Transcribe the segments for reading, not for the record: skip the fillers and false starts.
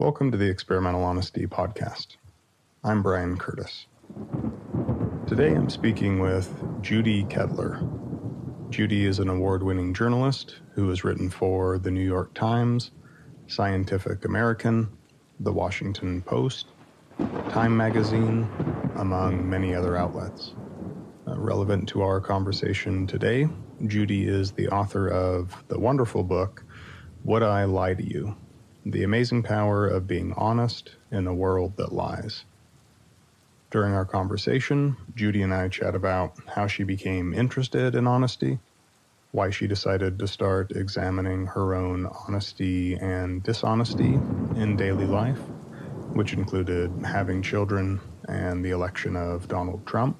Welcome to the Experimental Honesty Podcast. I'm Brian Curtis. Today I'm speaking with Judi Ketteler. Judy is an award-winning journalist who has written for The New York Times, Scientific American, The Washington Post, Time Magazine, among many other outlets. Relevant to our conversation today, Judy is the author of the wonderful book, Would I Lie to You? The Amazing Power of Being Honest in a World That Lies. During our conversation, Judy and I chat about how she became interested in honesty, why she decided to start examining her own honesty and dishonesty in daily life, which included having children and the election of Donald Trump,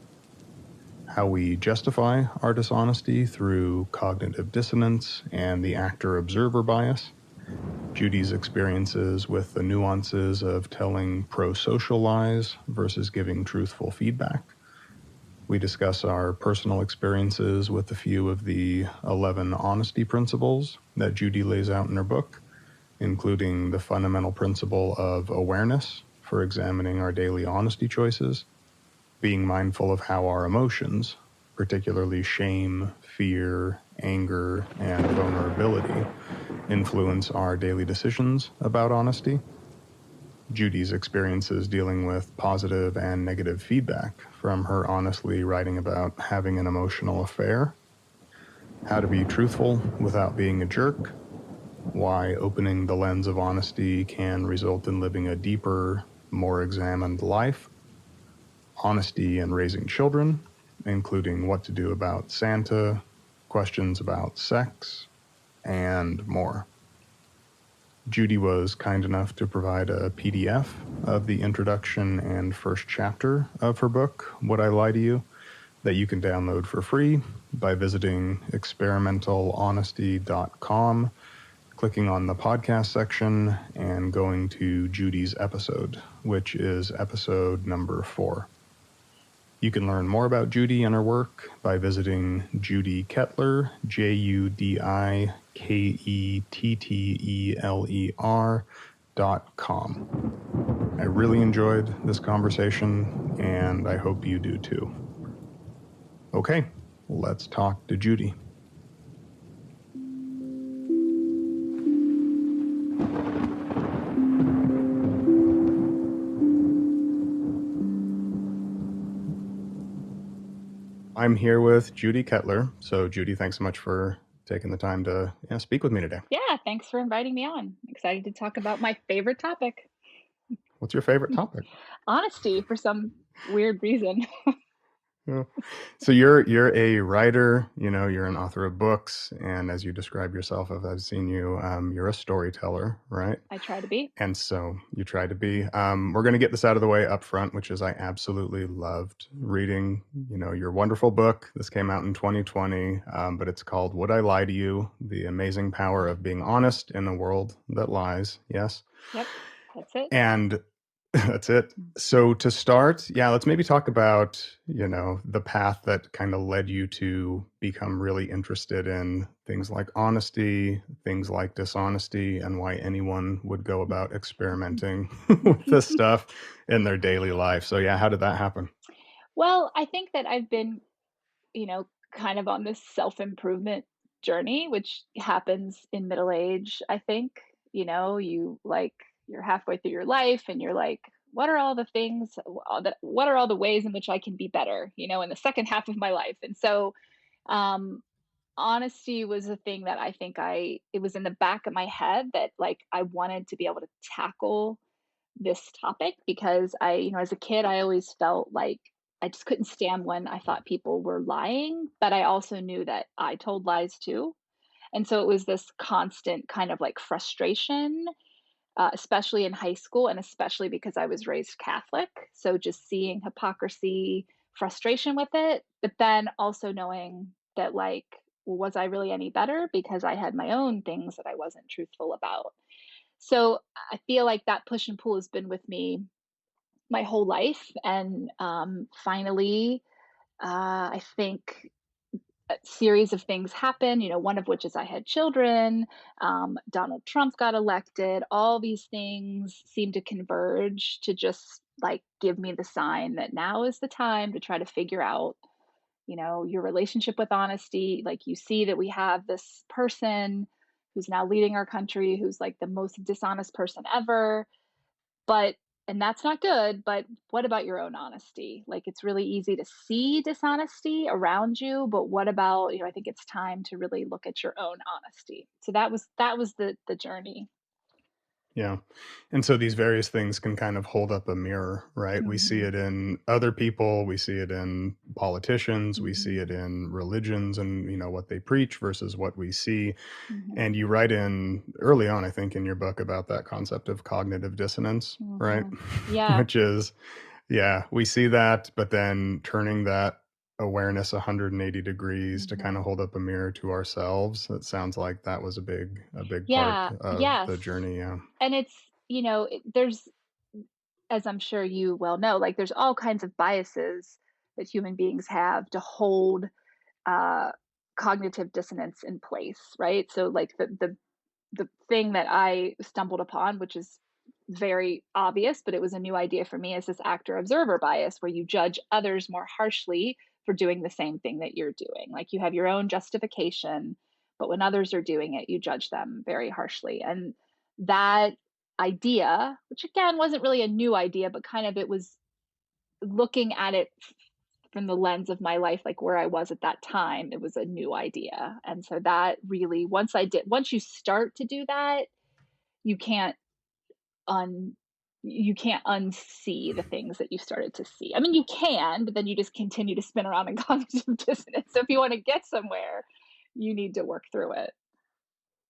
how we justify our dishonesty through cognitive dissonance and the actor-observer bias, Judy's experiences with the nuances of telling prosocial lies versus giving truthful feedback. We discuss our personal experiences with a few of the 11 honesty principles that Judy lays out in her book, including the fundamental principle of awareness for examining our daily honesty choices, being mindful of how our emotions, particularly shame, fear, anger, and vulnerability, influence our daily decisions about honesty, Judy's experiences dealing with positive and negative feedback from her honestly writing about having an emotional affair, how to be truthful without being a jerk, why opening the lens of honesty can result in living a deeper, more examined life, honesty and raising children, including what to do about Santa, questions about sex, and more. Judy was kind enough to provide a PDF of the introduction and first chapter of her book, Would I Lie to You?, that you can download for free by visiting experimentalhonesty.com, clicking on the podcast section, and going to Judy's episode, which is episode number 4. You can learn more about Judy and her work by visiting Judi Ketteler, JUDIKETTELER.com. I really enjoyed this conversation, and I hope you do too. Okay, let's talk to Judy. I'm here with Judi Ketteler. So, Judy, thanks so much for taking the time to speak with me today. Yeah, thanks for inviting me on. I'm excited to talk about my favorite topic, What's your favorite topic? honesty, for some weird reason. Yeah. So you're a writer, you're an author of books, and as you describe yourself, as I've seen you, you're a storyteller, right? I try to be. And so you try to be. We're going to get this out of the way up front, which is I absolutely loved reading, your wonderful book. This came out in 2020, but it's called Would I Lie to You? The Amazing Power of Being Honest in a World That Lies. Yes. Yep, that's it. And that's it. So to start, let's maybe talk about, the path that kind of led you to become really interested in things like honesty, things like dishonesty, and why anyone would go about experimenting with this stuff in their daily life. So how did that happen? Well, I think that I've been, kind of on this self-improvement journey, which happens in middle age, I think. You're halfway through your life and you're like, what are all the things, what are all the ways in which I can be better, in the second half of my life? And so, um, honesty was a thing that I think it was in the back of my head that like I wanted to be able to tackle this topic because as a kid, I always felt like I just couldn't stand when I thought people were lying, but I also knew that I told lies too. And so it was this constant kind of like frustration, especially in high school, and especially because I was raised Catholic. So just seeing hypocrisy, frustration with it, but then also knowing that, like, well, was I really any better because I had my own things that I wasn't truthful about? So I feel like that push and pull has been with me my whole life. And finally, I think a series of things happen, one of which is I had children, Donald Trump got elected. All these things seem to converge to just like give me the sign that now is the time to try to figure out, your relationship with honesty. Like you see that we have this person who's now leading our country who's like the most dishonest person ever. But and that's not good, but what about your own honesty? Like, it's really easy to see dishonesty around you, but what about, I think it's time to really look at your own honesty. So that was the journey. Yeah. And so these various things can kind of hold up a mirror, right? We see Mhm, it in other people, we see it in politicians, we see mhm, it in religions and, what they preach versus what we see. mhm, And you write in early on, I think, in your book about that concept of cognitive dissonance, right? mhm. Yeah, Which is, yeah, we see that, but then turning that awareness 180 degrees to kind mhm. of hold up a mirror to ourselves. It sounds like that was a big part Yeah, of yes. the journey. Yeah. And it's, there's, as I'm sure you well know, like, there's all kinds of biases that human beings have to hold uh, cognitive dissonance in place, right? So like the thing that I stumbled upon, which is very obvious, but it was a new idea for me, is this actor observer bias, where you judge others more harshly for doing the same thing that you're doing. Like you have your own justification, but when others are doing it, you judge them very harshly. And that idea, which again wasn't really a new idea, but kind of it was looking at it from the lens of my life, like where I was at that time, it was a new idea. And so that really, once you start to do that, you can't un, you can't unsee the things that you started to see. I mean, you can, but then you just continue to spin around in cognitive dissonance. So if you want to get somewhere, you need to work through it.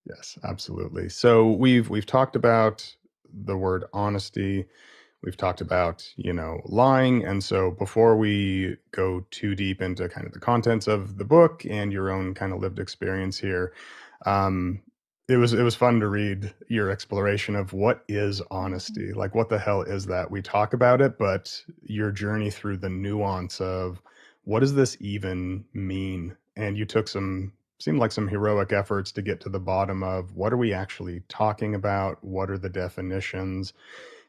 Yes, absolutely. So we've talked about the word honesty. We've talked about, lying. And so before we go too deep into kind of the contents of the book and your own kind of lived experience here, um, it was fun to read your exploration of what is Mhm. honesty. Like what the hell is that? We talk about it, but your journey through the nuance of what does this even mean? And you took some seemed like some heroic efforts to get to the bottom of what are we actually talking about? What are the definitions?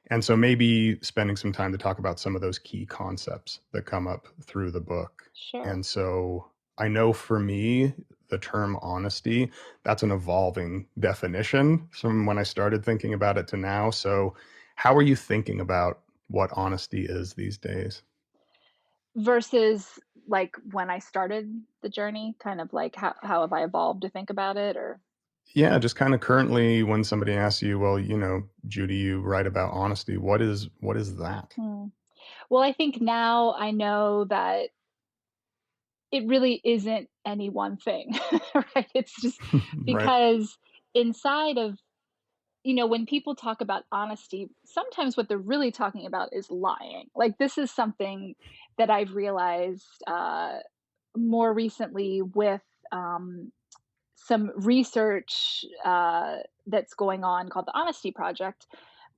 And so maybe spending some time to talk about some of those key concepts that come up through the book. Sure. And so I know for me, the term honesty, that's an evolving definition from when I started thinking about it to now. So how are you thinking about what honesty is these days? Versus like when I started the journey, kind of like how have I evolved to think about it or Yeah, just kind of currently when somebody asks you, well, Judy, you write about honesty. What is that? hmm. Well, I think now I know that it really isn't any one thing, right? It's just Right. because inside of, when people talk about honesty, sometimes what they're really talking about is lying. Like, this is something that I've realized more recently with um, some research that's going on called the Honesty Project,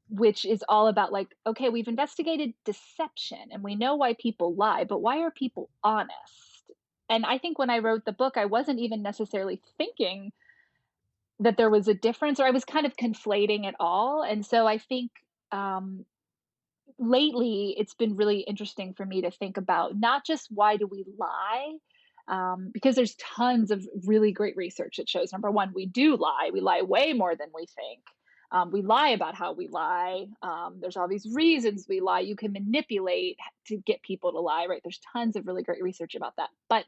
which is all about like, okay, we've investigated deception and we know why people lie, but why are people honest? And I think when I wrote the book, I wasn't even necessarily thinking that there was a difference, or I was kind of conflating it all. And so I think um, lately it's been really interesting for me to think about not just why do we lie, because there's tons of really great research that shows number one, we lie way more than we think. We lie about how we lie. There's all these reasons we lie. You can manipulate to get people to lie, right? There's tons of really great research about that. But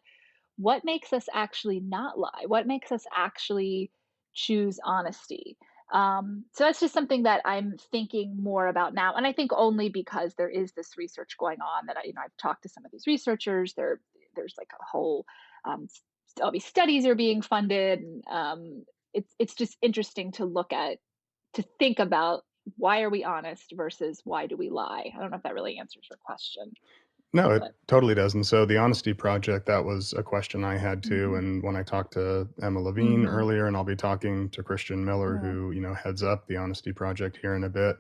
what makes us actually not lie? What makes us actually choose honesty? So that's just something that I'm thinking more about now, and I think only because there is this research going on that I've talked to some of these researchers. There's like a whole all these studies are being funded, and it's just interesting to look at to think about why are we honest versus why do we lie. I don't know if that really answers your question, No, it but totally does. And so the honesty project, that was a question I had too. hmm And when I talked to Emma Levine hmm earlier, and I'll be talking to Christian Miller, yeah, who, heads up the honesty project here in a bit,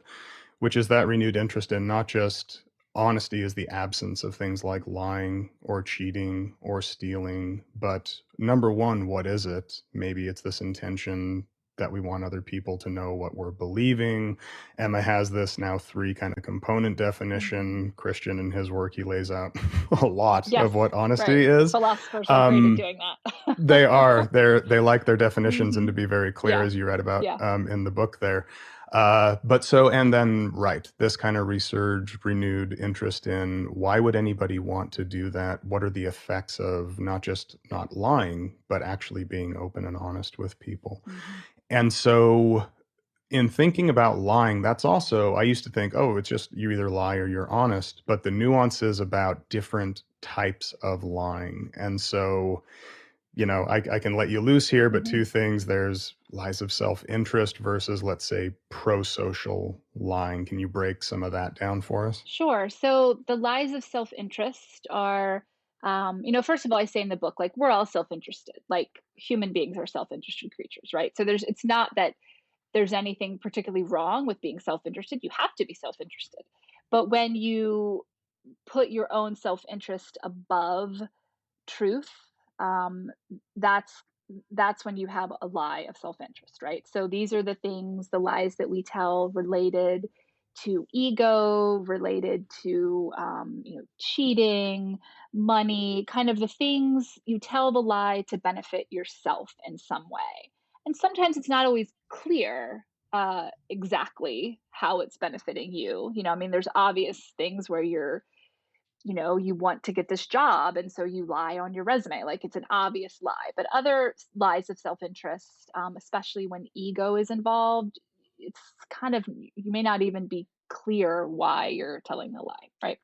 which is that renewed interest in not just honesty is the absence of things like lying or cheating or stealing. But number one, what is it? Maybe it's this intention that we want other people to know what we're believing. Emma has this now three kind of component Mhm. definition. Christian in his work, he lays out a lot Yes, of what right. honesty is. Philosophers are great at Um, doing that. they like their definitions and to Mhm. be very clear, Yeah, as you read about yeah. in the book there. But so, and then, right, this kind of resurged, renewed interest in why would anybody want to do that? What are the effects of not just not lying, but actually being open and honest with people? Mhm. And so, in thinking about lying, that's also, I used to think, oh, it's just you either lie or you're honest, but the nuances about different types of lying. And so, I can let you loose here, but Mhm. two things. There's lies of self-interest versus, let's say, prosocial lying. Can you break some of that down for us? Sure. So the lies of self-interest are, first of all, I say in the book, like we're all self-interested. Like human beings are self-interested creatures, right? So it's not that there's anything particularly wrong with being self-interested. You have to be self-interested. But when you put your own self-interest above truth, um, that's that's when you have a lie of self-interest, right? So these are the things, the lies that we tell related to ego, related to cheating, money, kind of the things you tell the lie to benefit yourself in some way. And sometimes it's not always clear exactly how it's benefiting you. I mean, there's obvious things where you want to get this job and so you lie on your resume, like it's an obvious lie. But other lies of self-interest, especially when ego is involved, it's kind of, you may not even be clear why you're telling the lie, right?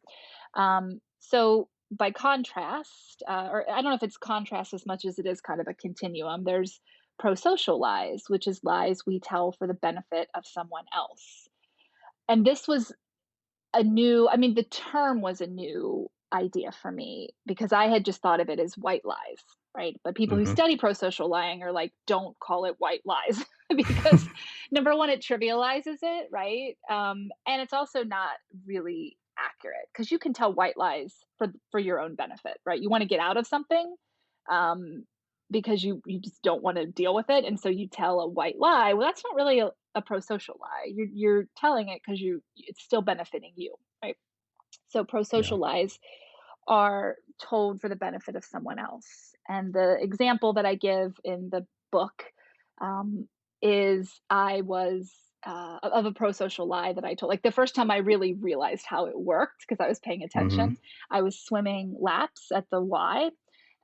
So by contrast, or I don't know if it's contrast as much as it is kind of a continuum, there's prosocial lies, which is lies we tell for the benefit of someone else. And this was I mean, the term was a new idea for me because I had just thought of it as white lies, right? But people who Hmm. study pro-social lying are like, don't call it white lies because number one, it trivializes it, right? And it's also not really accurate because you can tell white lies for your own benefit, right? You want to get out of something, um, because you just don't want to deal with it, and so you tell a white lie. Well, that's not really a pro-social lie. You're telling it because it's still benefiting you, right? So Yeah. pro-social lies are told for the benefit of someone else. And the example that I give in the book, is I was of a pro-social lie that I told. Like the first time I really realized how it worked because I was paying Hmm. attention. I was swimming laps at the Y,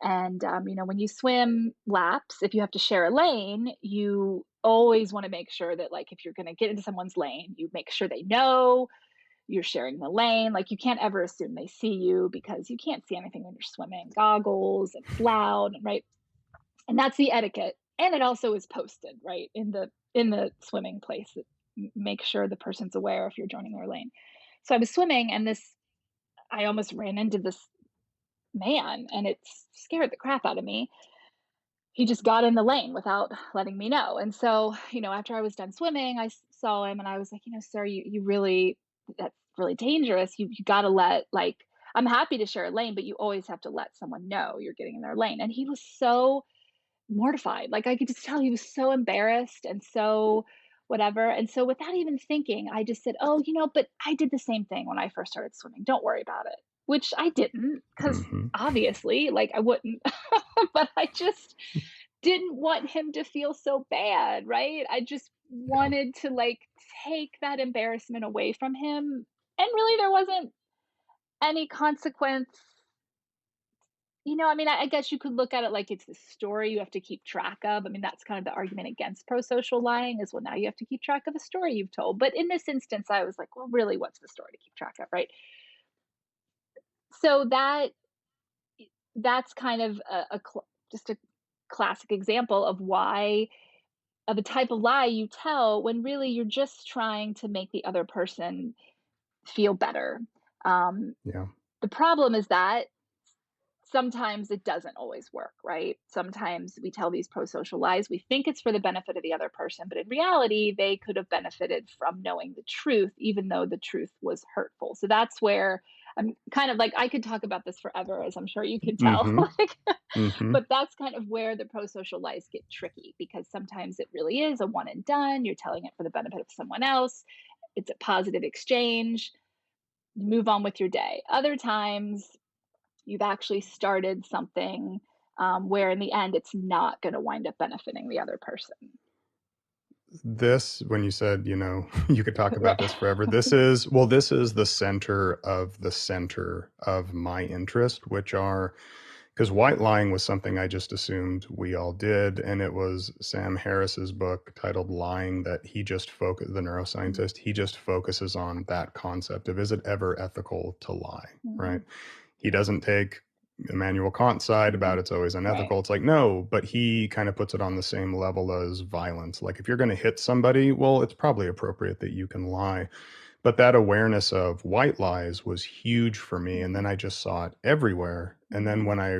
and when you swim laps, if you have to share a lane, you always want to make sure that, like, if you're going to get into someone's lane, you make sure they know you're sharing the lane. Like, you can't ever assume they see you because you can't see anything when you're swimming. Goggles, and it's loud, right? And that's the etiquette. And it also is posted, right, in the swimming place. Make sure the person's aware if you're joining their lane. So I was swimming, and I almost ran into this man, and it scared the crap out of me. He just got in the lane without letting me know. And so, after I was done swimming, saw him and I was like, sir, you really, that's really dangerous. You got to I'm happy to share a lane, but you always have to let someone know you're getting in their lane. And he was so mortified. Like I could just tell he was so embarrassed and so whatever. And so without even thinking, I just said, "Oh, but I did the same thing when I first started swimming. Don't worry about it." Which I didn't, cuz Hmm. obviously, like I wouldn't. But I just didn't want him to feel so bad, right? I just Yeah. wanted to, like, take that embarrassment away from him, and really there wasn't any consequence. I mean, I guess you could look at it like it's a story you have to keep track of. I mean, that's kind of the argument against pro-social lying is, well, now you have to keep track of a story you've told. But in this instance, I was like, well, really, what's the story to keep track of, right? So that's kind of just a classic example of why of a type of lie you tell when really you're just trying to make the other person feel better. Um, Yeah. the problem is that sometimes it doesn't always work, right? Sometimes we tell these pro-social lies. We think it's for the benefit of the other person, but in reality, they could have benefited from knowing the truth, even though the truth was hurtful. So that's where I'm kind of like, I could talk about this forever, as I'm sure you can tell. Mhm. Like, Mhm. but that's kind of where the prosocial lies get tricky because sometimes it really is a one and done. You're telling it for the benefit of someone else. It's a positive exchange. You move on with your day. Other times, you've actually started something where in the end, it's not going to wind up benefiting the other person. This when you said, you could talk Right. about this forever, this is the center of my interest, which are because white lying was something I just assumed we all did, and it was Sam Harris's book titled Lying that the neuroscientist, he just focuses on that concept of, is it ever ethical to lie, Mhm, right? He doesn't take Immanuel Kant's side about mhm. it's always Right. unethical. It's like, no, but he kind of puts it on the same level as violence. Like if you're going to hit somebody, well, it's probably appropriate that you can lie. But that awareness of white lies was huge for me, and then Mhm, I just saw it everywhere. And then mhm, when I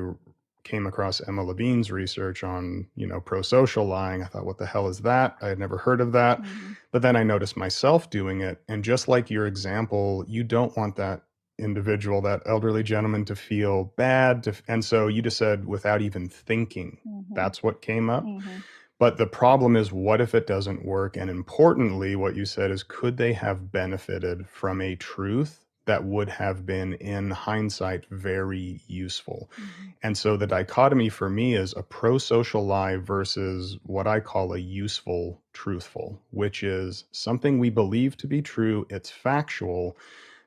came across Emma Levine's research on, prosocial lying, I thought, what the hell is that? I had never heard of that. mhm, But then I noticed myself doing it, and just like your example, you don't want that individual, that elderly gentleman, to feel bad, and so you just said without even thinking. mhm, That's what came up. mhm, But the problem is, what if it doesn't work? And importantly, what you said is, could they have benefited from a truth that would have been, in hindsight, very useful? mhm, And so the dichotomy for me is a pro-social lie versus what I call a useful truthful, which is something we believe to be true, it's factual,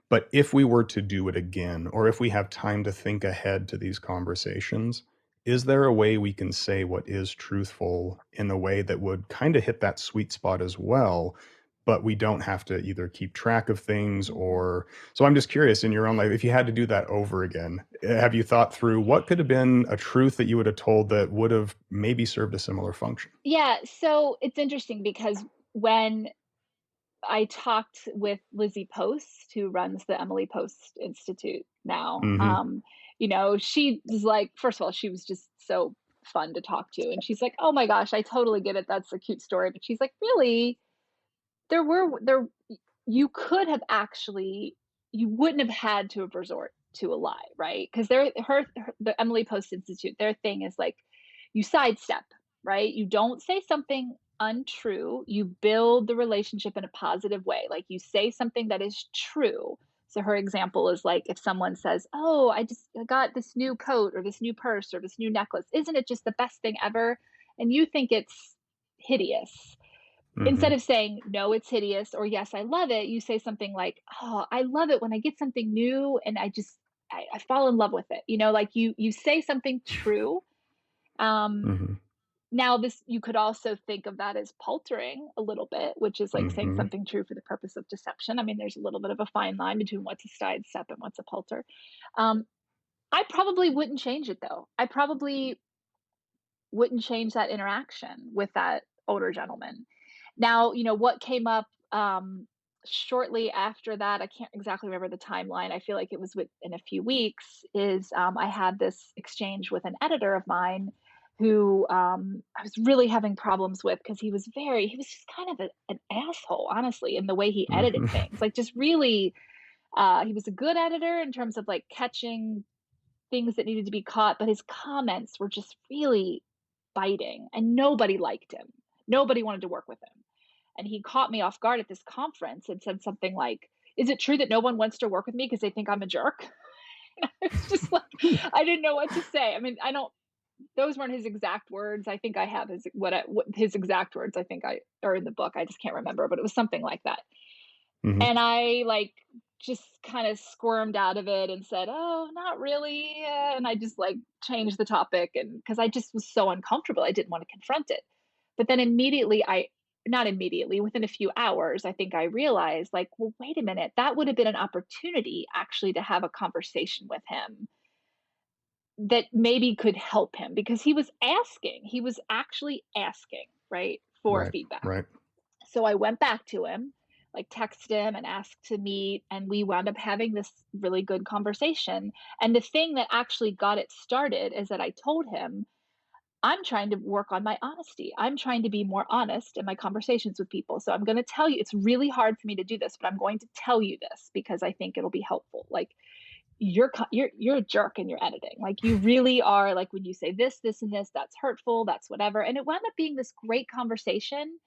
but if we were to do it again, or if we have time to think ahead to these conversations, is there a way we can say what is truthful in a way that would kind of hit that sweet spot as well? But we don't have to either keep track of things mhm. or. So I'm just curious, in your own life, if you had to do that over again, have you thought through what could have been a truth that you would have told that would have maybe served a similar function? Yeah, so it's interesting because when I talked with Lizzie Post, who runs the Emily Post Institute now. Hmm. She was like, first of all, she was just so fun to talk to. And she's like, oh my gosh, I totally get it. That's a cute story. But she's like, really? There, you could have actually, you wouldn't have had to have resort to a lie, right? Because the Emily Post Institute, their thing is like, you sidestep, right? You don't say something untrue. You build the relationship in a positive way. Like you say something that is true. So her example is like if someone says, "Oh, I got this new coat or this new purse or this new necklace. Isn't it just the best thing ever?" And you think it's hideous. Instead Hmm. of saying, "No, it's hideous," or "Yes, I love it," you say something like, "Oh, I love it when I get something new and I fall in love with it." Like you say something true. Um, Hmm. Now this you could also think of that as paltering a little bit, which is like saying Hmm. something true for the purpose of deception. I mean, there's a little bit of a fine line between what's a sidestep and what's a palter. Um, I probably wouldn't change it though. I probably wouldn't change that interaction with that older gentleman. Now, what came up shortly after that, I can't exactly remember the timeline. I feel like it was within a few weeks, is I had this exchange with an editor of mine who I was really having problems with because he was just kind of an asshole, honestly, in the way he edited Hmm. things. Like, just really, he was a good editor in terms of like catching things that needed to be caught, but his comments were just really biting and nobody liked him. Nobody wanted to work with him. And he caught me off guard at this conference and said something like, "Is it true that no one wants to work with me because they think I'm a jerk?" It's just like I didn't know what to say. I mean, I don't those weren't his exact words. I think I have what his exact words I think I are in the book. I just can't remember, but it was something like that. Hmm. And I, like, just kinda squirmed out of it and said, "Oh, not really," and I just, like, changed the topic and because I just was so uncomfortable, I didn't wanna confront it. But then immediately I not immediately, within a few hours, I think I realized, like, "Well, wait a minute, that would have been an opportunity actually to have a conversation with him that maybe could help him," because he was actually asking, right, for Right. feedback. Right. So I went back to him, like texted him and asked to meet, and we wound up having this really good conversation. And the thing that actually got it started is that I told him, I'm trying to work on my honesty. I'm trying to be more honest in my conversations with people. So I'm going to tell you, it's really hard for me to do this, but I'm going to tell you this because I think it'll be helpful. Like, you're a jerk in your editing. Like, you really are, like, when you say this, and this, that's hurtful, that's whatever. And it wound up being this great conversation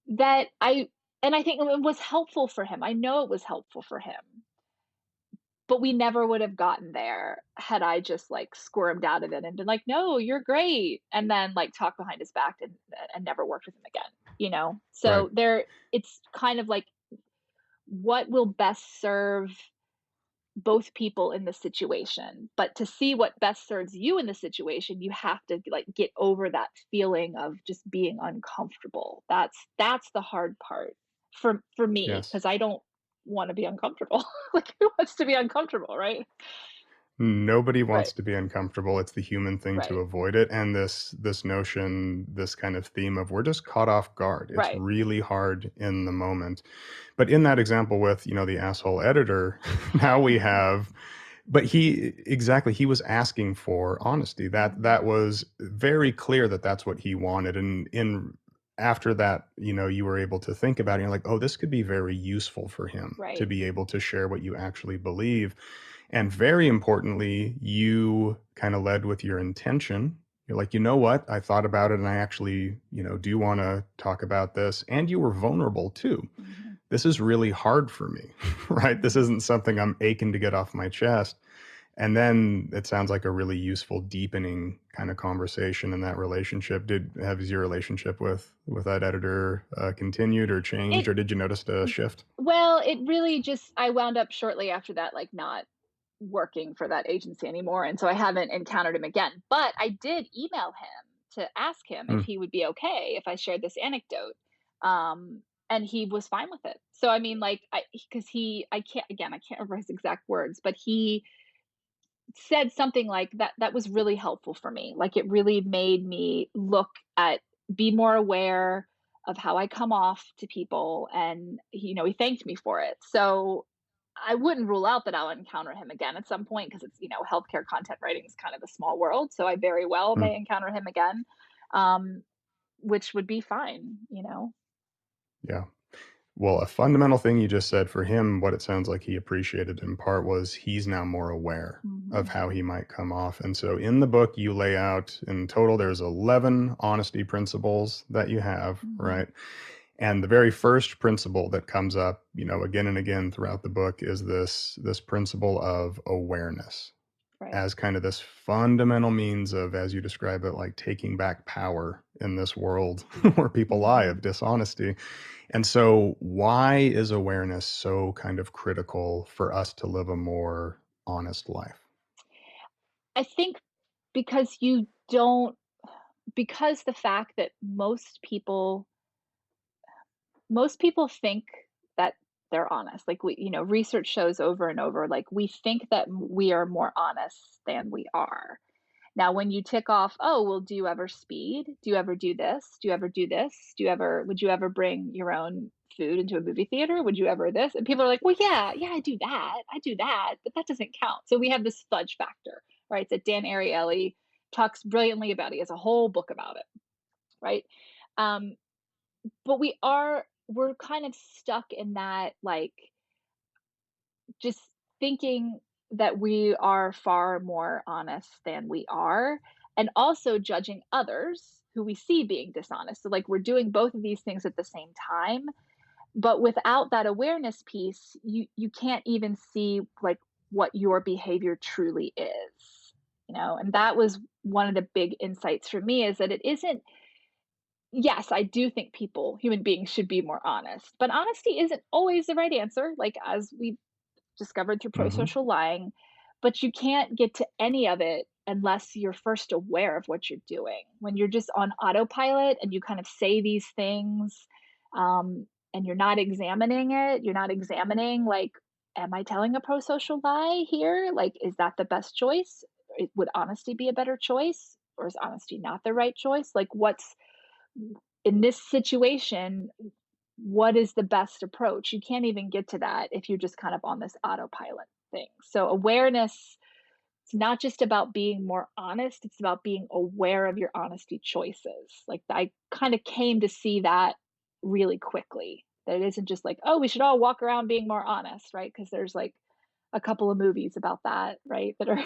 that I think it was helpful for him. I know it was helpful for him, but we never would have gotten there had I just, like, squirmed out of it and been like, "No, you're great," and then, like, talk behind his back and never worked with him again, you know? Right. So it's kind of like, what will best serve both people in the situation. But to see what best serves you in the situation, you have to, like, get over that feeling of just being uncomfortable. That's the hard part for me, Yes. because I don't want to be uncomfortable. Like, who wants to be uncomfortable, right? Nobody wants Right, to be uncomfortable. It's the human thing to right, avoid it, and this notion, this kind of theme of we're just caught off guard. It's right. really hard in the moment. But in that example with, the asshole editor, now we have but he exactly, he was asking for honesty. That Mhm. was very clear that that's what he wanted, and in after that, you were able to think about it, you're like, "Oh, this could be very useful for him to Right. be able to share what you actually believe." And very importantly, you kinda led with your intention. You're like, "You know what? I thought about it, and I actually, do wanna talk about this." And you were vulnerable too. Mhm. "This is really hard for me," right? "This Mhm. isn't something I'm aching to get off my chest." And then it sounds like a really useful deepening kind of conversation in that relationship. Has your relationship with that editor, continued or changed, It or did you notice a shift? Well, it really just I wound up shortly after that, like, not working for that agency anymore, and so I haven't encountered him again, but I did email him to ask him if Mm, he would be okay if I shared this anecdote, and he was fine with it. So, I mean, like, because I can't remember his exact words, but he said something like that was really helpful for me. Like, it really made me be more aware of how I come off to people, and he thanked me for it. So I wouldn't rule out that I'll encounter him again at some point, because healthcare content writing is kind of a small world. So I very well mm, may encounter him again, um, which would be fine. yeah. Well, a fundamental thing you just said for him, what it sounds like he appreciated in part was he's now more aware of Hmm. how he might come off. And so in the book, you lay out in total, there's 11 honesty principles that you have, Hmm. right? And the very first principle that comes up, again and again throughout the book is this principle of awareness Right. as kind of this fundamental means of, as you describe it, like taking back power in this world where people lie, Hmm. of dishonesty. And so, why is awareness so kind of critical for us to live a more honest life? I think because you don't because the fact that most people think that they're honest. Like, research shows over and over, like, we think that we are more honest than we are. Now, when you tick off, oh, well, do you ever speed? Do you ever do this? Do you ever do this? Would you ever bring your own food into a movie theater? Would you ever this? And people are like, well, yeah, yeah, I do that. I do that, but that doesn't count. So we have this fudge factor, right? That Dan Ariely talks brilliantly about. He has a whole book about it, right? Um, but we're kind of stuck in that, like, just thinking that we are far more honest than we are, and also judging others who we see being dishonest. So, like, we're doing both of these things at the same time, but without that awareness piece, you can't even see, like, what your behavior truly is. And that was one of the big insights for me, is that it isn't yes, I do think human beings should be more honest, but honesty isn't always the right answer, like, as we've discovered through Hmm. prosocial lying, but you can't get to any of it unless you're first aware of what you're doing. When you're just on autopilot and you kind of say these things, and you're not examining it, you're not examining, like, am I telling a prosocial lie here? Like, is that the best choice? Would honesty be a better choice? Or is honesty not the right choice? Like, what's in this situation, what is the best approach? You can't even get to that if you're just kind of on this autopilot thing. So awareness, it's not just about being more honest, it's about being aware of your honesty choices. Like, I kind of came to see that really quickly. That it isn't just like, oh, we should all walk around being more honest, right? Because there's, like, a couple of movies about that, right? That are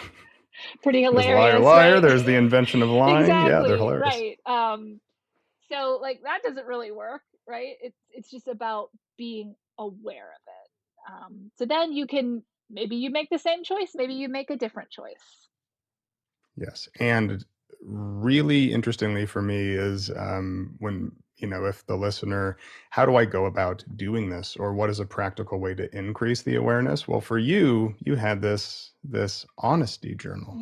pretty There's Liar hilarious, Liar, right? there's The Invention of Lying. Yeah, they're Exactly, hilarious. right. So like that doesn't really work, right? It's just about being aware of it. So then you can maybe you make the same choice, maybe you make a different choice. Yes, and really interestingly for me is, when if the listener, how do I go about doing this, or what is a practical way to increase the awareness? Well, for you, you had this honesty journal,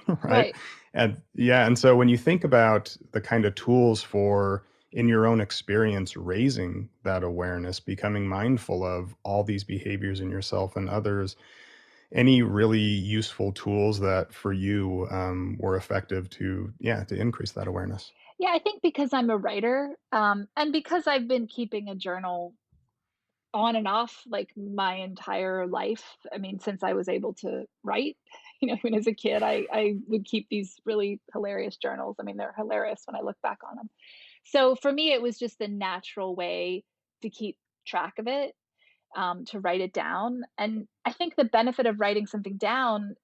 right? Right. And yeah, and so when you think about the kind of tools for, in your own experience, raising that awareness, becoming mindful of all these behaviors in yourself and others, any really useful tools that for you were effective to, yeah, to increase that awareness? Yeah, I think because I'm a writer, and because I've been keeping a journal on and off like my entire life. I mean, since I was able to write, even as a kid, I would keep these really hilarious journals. I mean, they're hilarious when I look back on them. So for me, it was just the natural way to keep track of it, to write it down. And I think the benefit of writing something down,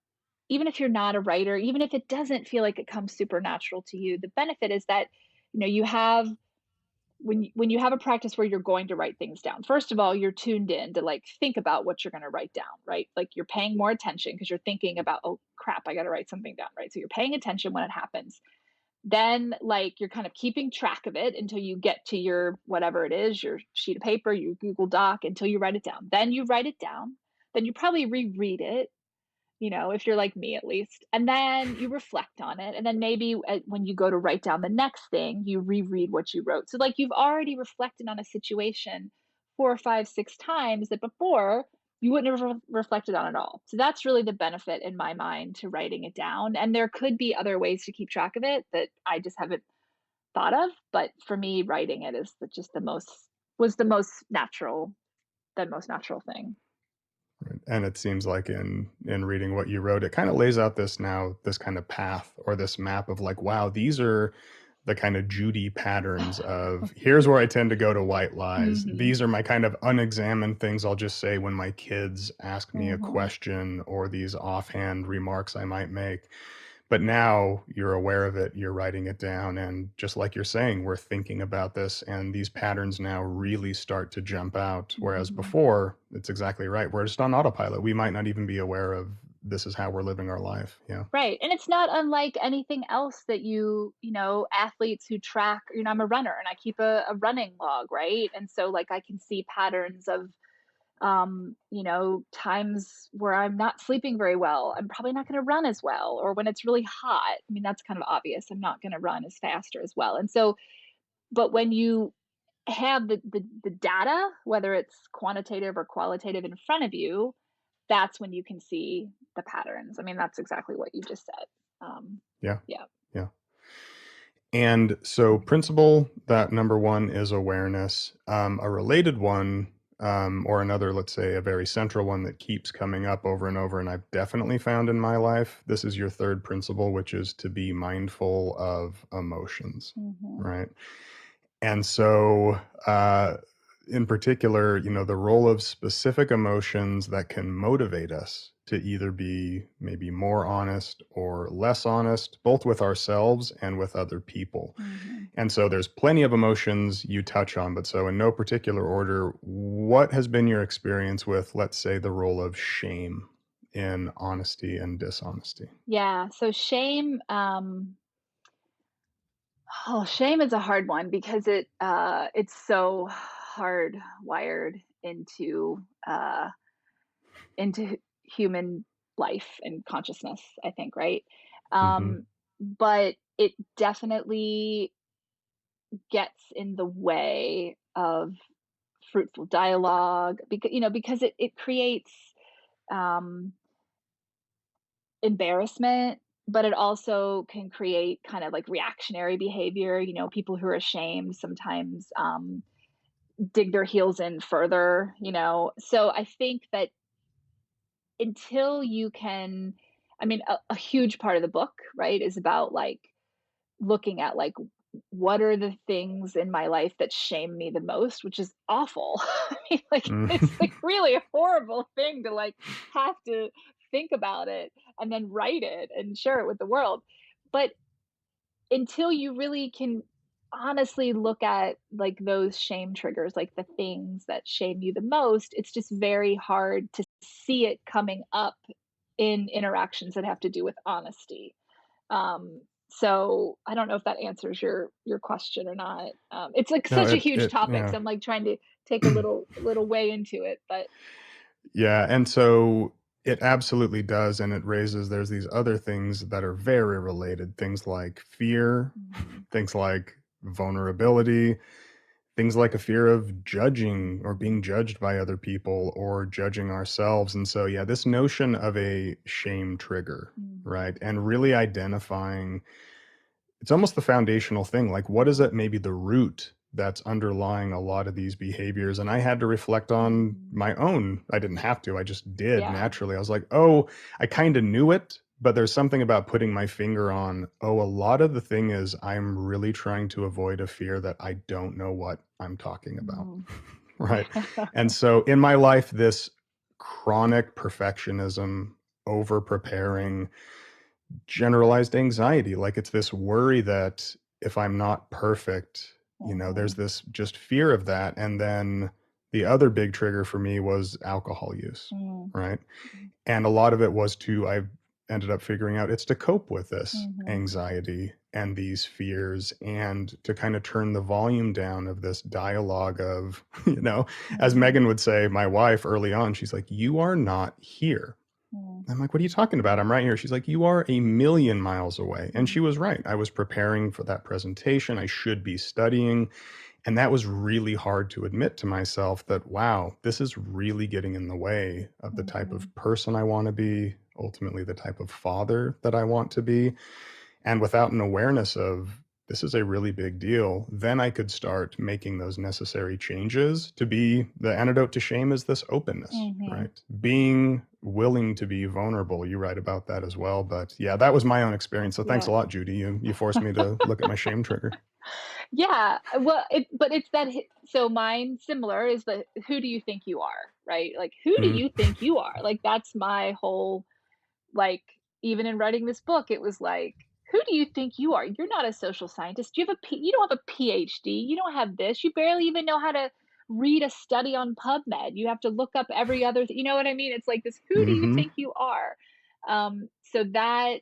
even if you're not a writer, even if it doesn't feel like it comes super natural to you, the benefit is that you have when you have a practice where you're going to write things down, first of all, you're tuned in to like think about what you're going to write down, right? Like you're paying more attention because you're thinking about, oh crap, I got to write something down, right? So you're paying attention when it happens. Then like you're kind of keeping track of it until you get to your whatever it is, your sheet of paper, your Google Doc, until you write it down. Then you write it down. Then you probably reread it, if you're like me at least. And then you reflect on it. And then maybe when you go to write down the next thing, you reread what you wrote. So, like, you've already reflected on a situation 4, 5, 6 times that before you wouldn't have reflected on at all. So, that's really the benefit in my mind to writing it down. And there could be other ways to keep track of it that I just haven't thought of. But for me, writing it is just was the most natural thing. Right. And it seems like in reading what you wrote, it kind of lays out this kind of path or this map of like, wow, these are the kind of Judy patterns of, here's where I tend to go to white lies. Hmm. These are my kind of unexamined things I'll just say when my kids ask me a Hmm. question, or these offhand remarks I might make. But now you're aware of it, you're writing it down, and just like you're saying, we're thinking about this, and these patterns now really start to jump out. Whereas Hmm. before, it's exactly right. We're just on autopilot. We might not even be aware of this is how we're living our life. Yeah. Right, and it's not unlike anything else that athletes who track, I'm a runner and I keep a running log, right? And so like I can see patterns of times where I'm not sleeping very well. I'm probably not going to run as well. Or when it's really hot. I mean, that's kind of obvious. I'm not going to run as fast or as well. And so, but when you have the data, whether it's quantitative or qualitative in front of you, that's when you can see the patterns. I mean, that's exactly what you just said. Yeah. Yeah. Yeah. And so, principle that number one is awareness. A related one, or another, let's say a very central one that keeps coming up over and over, and I've definitely found in my life, this is your third principle, which is to be mindful of emotions, Hmm. right? And so, in particular, the role of specific emotions that can motivate us to either be maybe more honest or less honest, both with ourselves and with other people. Hmm. And so there's plenty of emotions you touch on, but so in no particular order, what has been your experience with, let's say, the role of shame in honesty and dishonesty? Yeah. So shame. Oh, shame is a hard one because it's so hardwired into human life and consciousness, I think, right? Hmm. Um, but it definitely gets in the way of fruitful dialogue because it creates um, embarrassment, but it also can create kind of like reactionary behavior. People who are ashamed sometimes dig their heels in further. So I think that until you I mean, a huge part of the book, right, is about like looking at like what are the things in my life that shame me the most, which is awful. I mean, like, it's Mm. like really a horrible thing to like have to think about it and then write it and share it with the world. But until you really can honestly look at like those shame triggers, like the things that shame you the most, it's just very hard to see it coming up in interactions that have to do with honesty. So I don't know if that answers your question or not. It's like No, such a huge topic, yeah. so I'm like trying to take a little way into it, but Yeah, and so it absolutely does, and it raises there's these other things that are very related, things like fear, mhm, things like vulnerability, things like a fear of judging or being judged by other people or judging ourselves. And so, yeah, this notion of a shame trigger, mhm, right? And really identifying it's almost the foundational thing. Like, what is it, maybe the root that's underlying a lot of these behaviors? And I had to reflect on mhm. my own. I didn't have to, I just did Yeah. naturally. I was like, oh, I kind of knew it, but there's something about putting my finger on, oh, a lot of the thing is I'm really trying to avoid a fear that I don't know what I'm talking about. Mhm. Right. And so in my life, this chronic perfectionism, over preparing, generalized anxiety, like, it's this worry that if I'm not perfect, there's Mhm, this just fear of that, and then the other big trigger for me was alcohol use, mhm, right? And a lot of it was to I ended up figuring out it's to cope with this mhm, anxiety and these fears and to kinda turn the volume down of this dialogue of, as mhm, Megan would say, my wife early on, she's like, "You are not here." mhm, I'm like, "What are you talking about? I'm right here." She's like, "You are a million miles away." And she mhm, was right. I was preparing for that presentation. I should be studying. And that was really hard to admit to myself that, wow, this is really getting in the way of the type mhm, of person I want to be, ultimately, the type of father that I want to be. And without an awareness of this is a really big deal, then I could start making those necessary changes to be the antidote to shame is this openness, mhm. right? Being willing to be vulnerable. You write about that as well. But yeah, that was my own experience. So thanks a Yeah. lot, Judy. You forced me to look at my shame trigger. Yeah, well, but it's that so mine similar is the who do you think you are, right? Like, who do Mm, you think you are? Like, that's my whole like, even in writing this book, it was like, who do you think you are? You're not a social scientist. You don't have a PhD. You don't have this. You barely even know how to read a study on PubMed. You have to look up every other you know what I mean? It's like this, who do you mhm, think you are? So that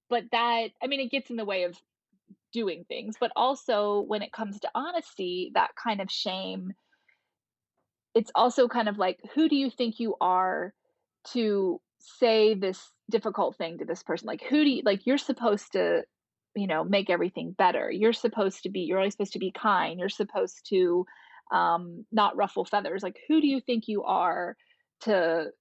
but that I mean, it gets in the way of doing things, but also when it comes to honesty, that kind of shame, it's also kind of like, who do you think you are to say this difficult thing to this person? Like, who do you like, you're supposed to, make everything better. You're only supposed to be kind. You're supposed to not ruffle feathers. Like, who do you think you are to,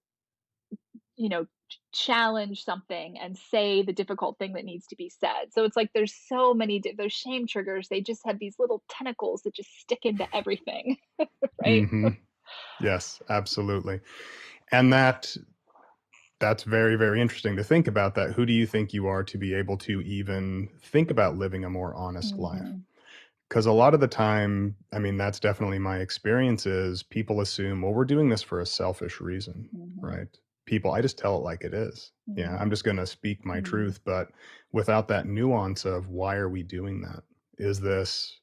challenge something and say the difficult thing that needs to be said? So it's like there's so many those shame triggers, they just have these little tentacles that just stick into everything, right? mhm. Yes, absolutely. And that's very, very interesting to think about that. Who do you think you are to be able to even think about living a more honest life? Mhm. Because a lot of the time, I mean, that's definitely my experience is people assume, well, we're doing this for a selfish reason, Mhm. right? People, I just tell it like it is. Yeah, I'm Mhm. just going to speak my Mhm. truth, but without that nuance of why are we doing that? Is this,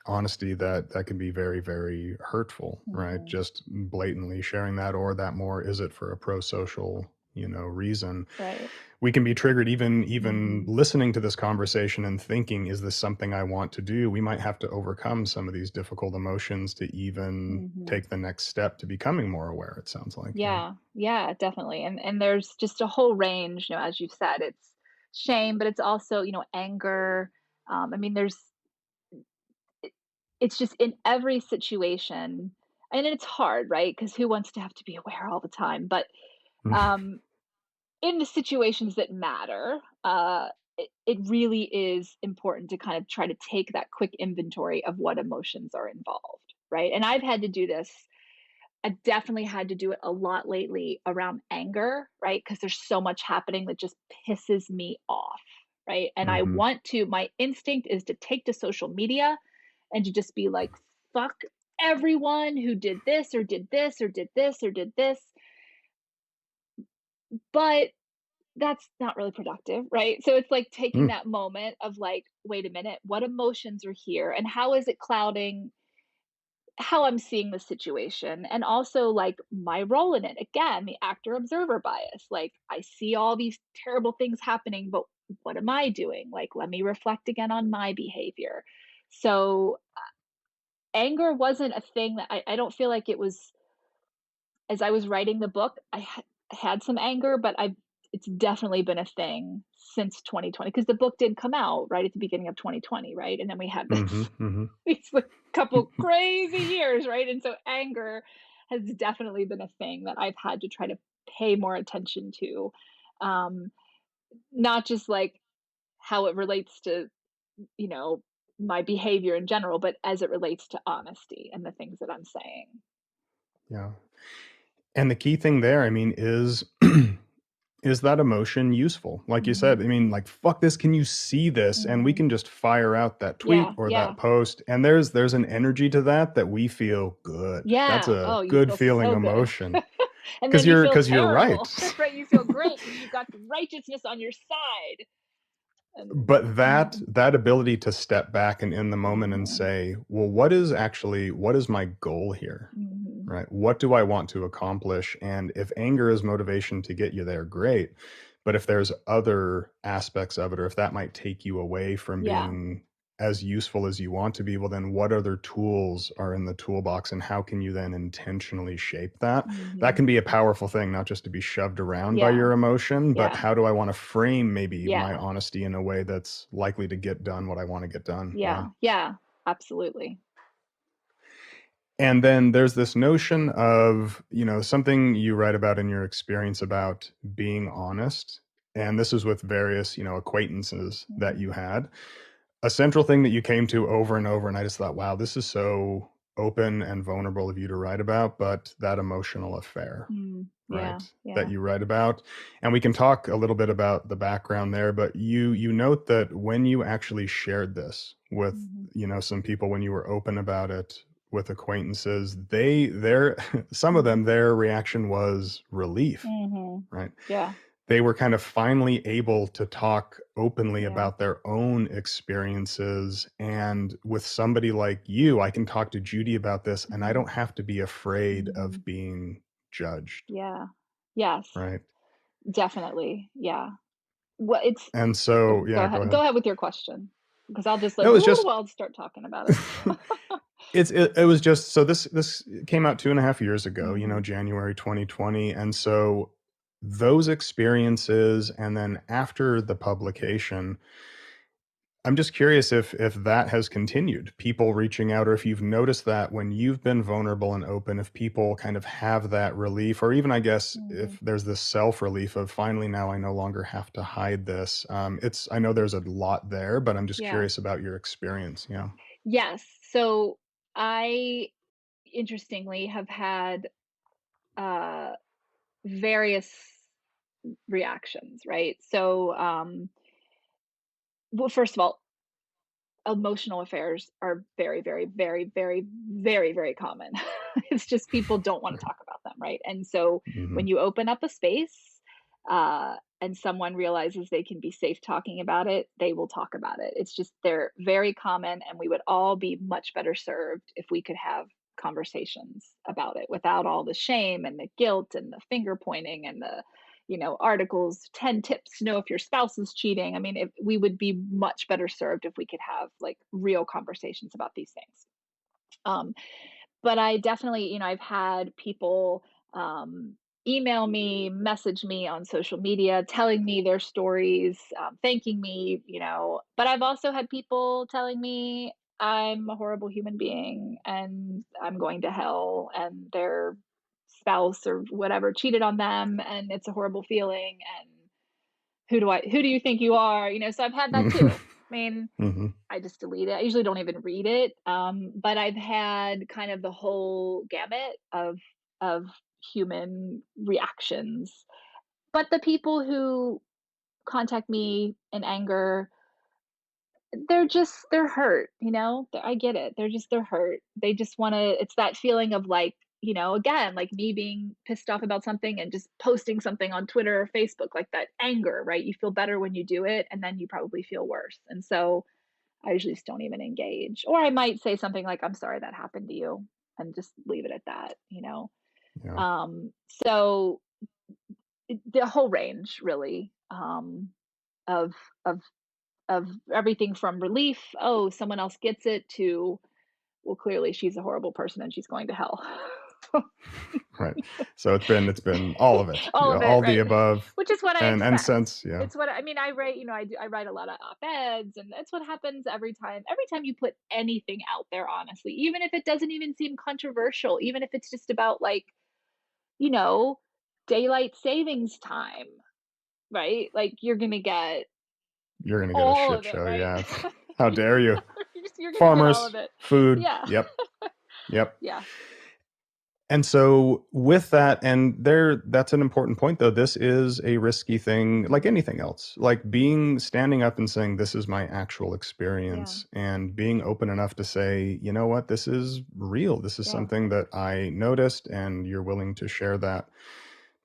honesty that can be very, very hurtful, right? Mhm. Just blatantly sharing that, or that more is it for a pro-social, reason. Right. We can be triggered even Mhm. listening to this conversation and thinking, is this something I want to do? We might have to overcome some of these difficult emotions to even Mhm. take the next step to becoming more aware, it sounds like. Yeah. Yeah. Yeah, definitely. And there's just a whole range, as you've said, it's shame, but it's also, anger. I mean, it, it's just in every situation, and it's hard, right? Because who wants to have to be aware all the time? But um, in the situations that matter, it really is important to kind of try to take that quick inventory of what emotions are involved, right? And I've had to do this. I definitely had to do it a lot lately around anger, right? Because there's so much happening that just pisses me off. right? And Mm-hmm. my instinct is to take to social media and to just be like, fuck everyone who did this or did this or did this or did this. But that's not really productive, right? So it's like taking Mm. that moment of like, wait a minute, what emotions are here and how is it clouding how I'm seeing the situation, and also like my role in it. Again, the actor observer bias. Like I see all these terrible things happening, but what am I doing? Like let me reflect again on my behavior. So anger wasn't a thing that I don't feel like it was as I was writing the book, had some anger, but I it's definitely been a thing since 2020 because the book did come out right at the beginning of 2020, right? And then we had this Mm-hmm. Mm-hmm. these like, couple crazy years, right? And so anger has definitely been a thing that I've had to try to pay more attention to. Um, not just like how it relates to, you know, my behavior in general, but as it relates to honesty and the things that I'm saying. Yeah. And the key thing there, I mean, is is that emotion useful? Like you said, I Mhm. mean, like, "Fuck this, can you see this?" And we Mhm. can just fire out that tweet Yeah, or yeah, that post, and there's an energy to that that we feel good. That's yeah. a Oh, you good feel feeling so good. emotion And because then you feel you're right. terrible, right? You feel great because you've got the righteousness on your side. And But that mhm, that ability to step back and in the moment and mhm, say, "Well, what is my goal here?" mhm. Right? What do I want to accomplish? And if anger is motivation to get you there, great. But if there's other aspects of it, or if that might take you away from Yeah. being as useful as you want to be, well, then what other tools are in the toolbox and how can you then intentionally shape that? That Mhm. can be a powerful thing, not just to be shoved around by Yeah, your emotion, but yeah, how do I want to frame maybe my yeah, honesty in a way that's likely to get done what I want to get done? Yeah. yeah, yeah, absolutely. And then there's this notion of, something you write about in your experience about being honest. And this is with various, acquaintances that you Mhm, had. A central thing that you came to over and over. And I just thought, wow, this is so open and vulnerable of you to write about, but that emotional affair, yeah, right? That yeah. you write about. And we can talk a little bit about the background there, but you note that when you actually shared this with, Mhm, some people, when you were open about it with acquaintances, their some of mhm, them, their reaction was relief, mhm. right? Yeah, They were kind of finally able to talk openly yeah, about their own experiences. And with somebody like you, I can talk to Judy about this and I mhm, don't have to be afraid of mhm. being judged, Yeah. Yes, right? definitely, yeah. Well, it's And so, go yeah, go ahead ahead. go ahead with your question, because I'll just like, No, it's "Ooh, just well, I'll start talking about it." it was just so this came out 2.5 years ago, Mhm, January 2020. And so those experiences, and then after the publication, I'm just curious if that has continued, people reaching out, or if you've noticed that when you've been vulnerable and open, if people kind of have that relief, or even I guess mhm. if there's this self relief of finally now I no longer have to hide this. I know there's a lot there, but I'm just Yeah. curious about your experience. Yeah. Yes. So, I, interestingly, have had, uh, various reactions, right? So, well, first of all, emotional affairs are very, very, very, very, very, very common. It's just people don't want to talk about them, right? And so Hmm. when you open up a space, and someone realizes they can be safe talking about it, they will talk about it. It's just they're very common, and we would all be much better served if we could have conversations about it without all the shame and the guilt and the finger pointing and the articles 10 tips to know if your spouse is cheating. I mean, if we would be much better served if we could have like real conversations about these things. um, but I definitely, I've had people um, email me, message me on social media, telling me their stories, thanking me, but I've also had people telling me I'm a horrible human being and I'm going to hell and their spouse or whatever cheated on them and it's a horrible feeling and who do you think you are? So I've had that too. I mean, Hmm. I just delete it. I usually don't even read it. But I've had kind of the whole gamut of human reactions. But the people who contact me in anger, they're hurt, you know? I get it. They're hurt. They just wanna it's that feeling of, like, again, like me being pissed off about something and just posting something on Twitter or Facebook, like that anger, right? You feel better when you do it, and then you probably feel worse, and so I usually just don't even engage, or I might say something like, "I'm sorry that happened to you," and just leave it at that, you know? Yeah. So the whole range really, of of of everything from relief, "Oh, someone else gets it," to, "Well, clearly she's a horrible person and she's going to hell." Right. So it's been all of it, All of it, all the right. above, Which is what I and expect. since, yeah, It's what I mean, I write a lot of op-eds, and that's what happens every time you put anything out there, honestly, even if it doesn't even seem controversial, even if it's just about, like, you know, daylight savings time, right? Like, you're gonna get you're gonna get a all shit of it, show. right? Yeah. How dare you? You're gonna get all of Farmers, it. food. Yeah. Yep. Yep. Yeah. And so with that, and that's an important point though. This is a risky thing, like anything else. Like being standing up and saying, this is my actual Yeah. experience, and being open enough to say, you know what, this is real. This is Yeah. something that I noticed, and you're willing to share that.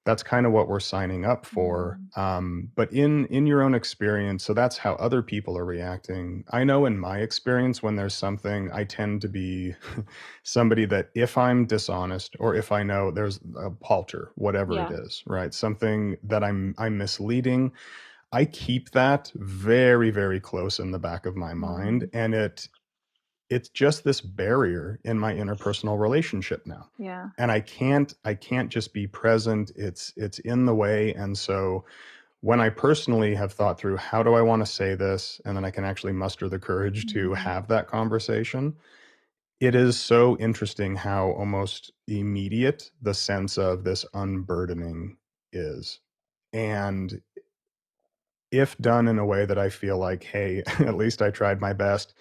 That's kind of what we're signing up for. Mhm. But in your own experience, so that's how other people are reacting. I know in my experience, when there's something, I tend to be somebody that if I'm dishonest or if I know there's a palter, whatever it Yeah. is, right? Something that I'm misleading, I keep that very, very close in the back of my mind. Mm. And it's just this barrier in my interpersonal relationship now. Yeah. And I can't just be present. It's in the way. And so when I personally have thought through how do I want to say this, and then I can actually muster the courage to Mhm. have that conversation, it is so interesting how almost immediate the sense of this unburdening is. And if done in a way that I feel like, hey, at least I tried my best,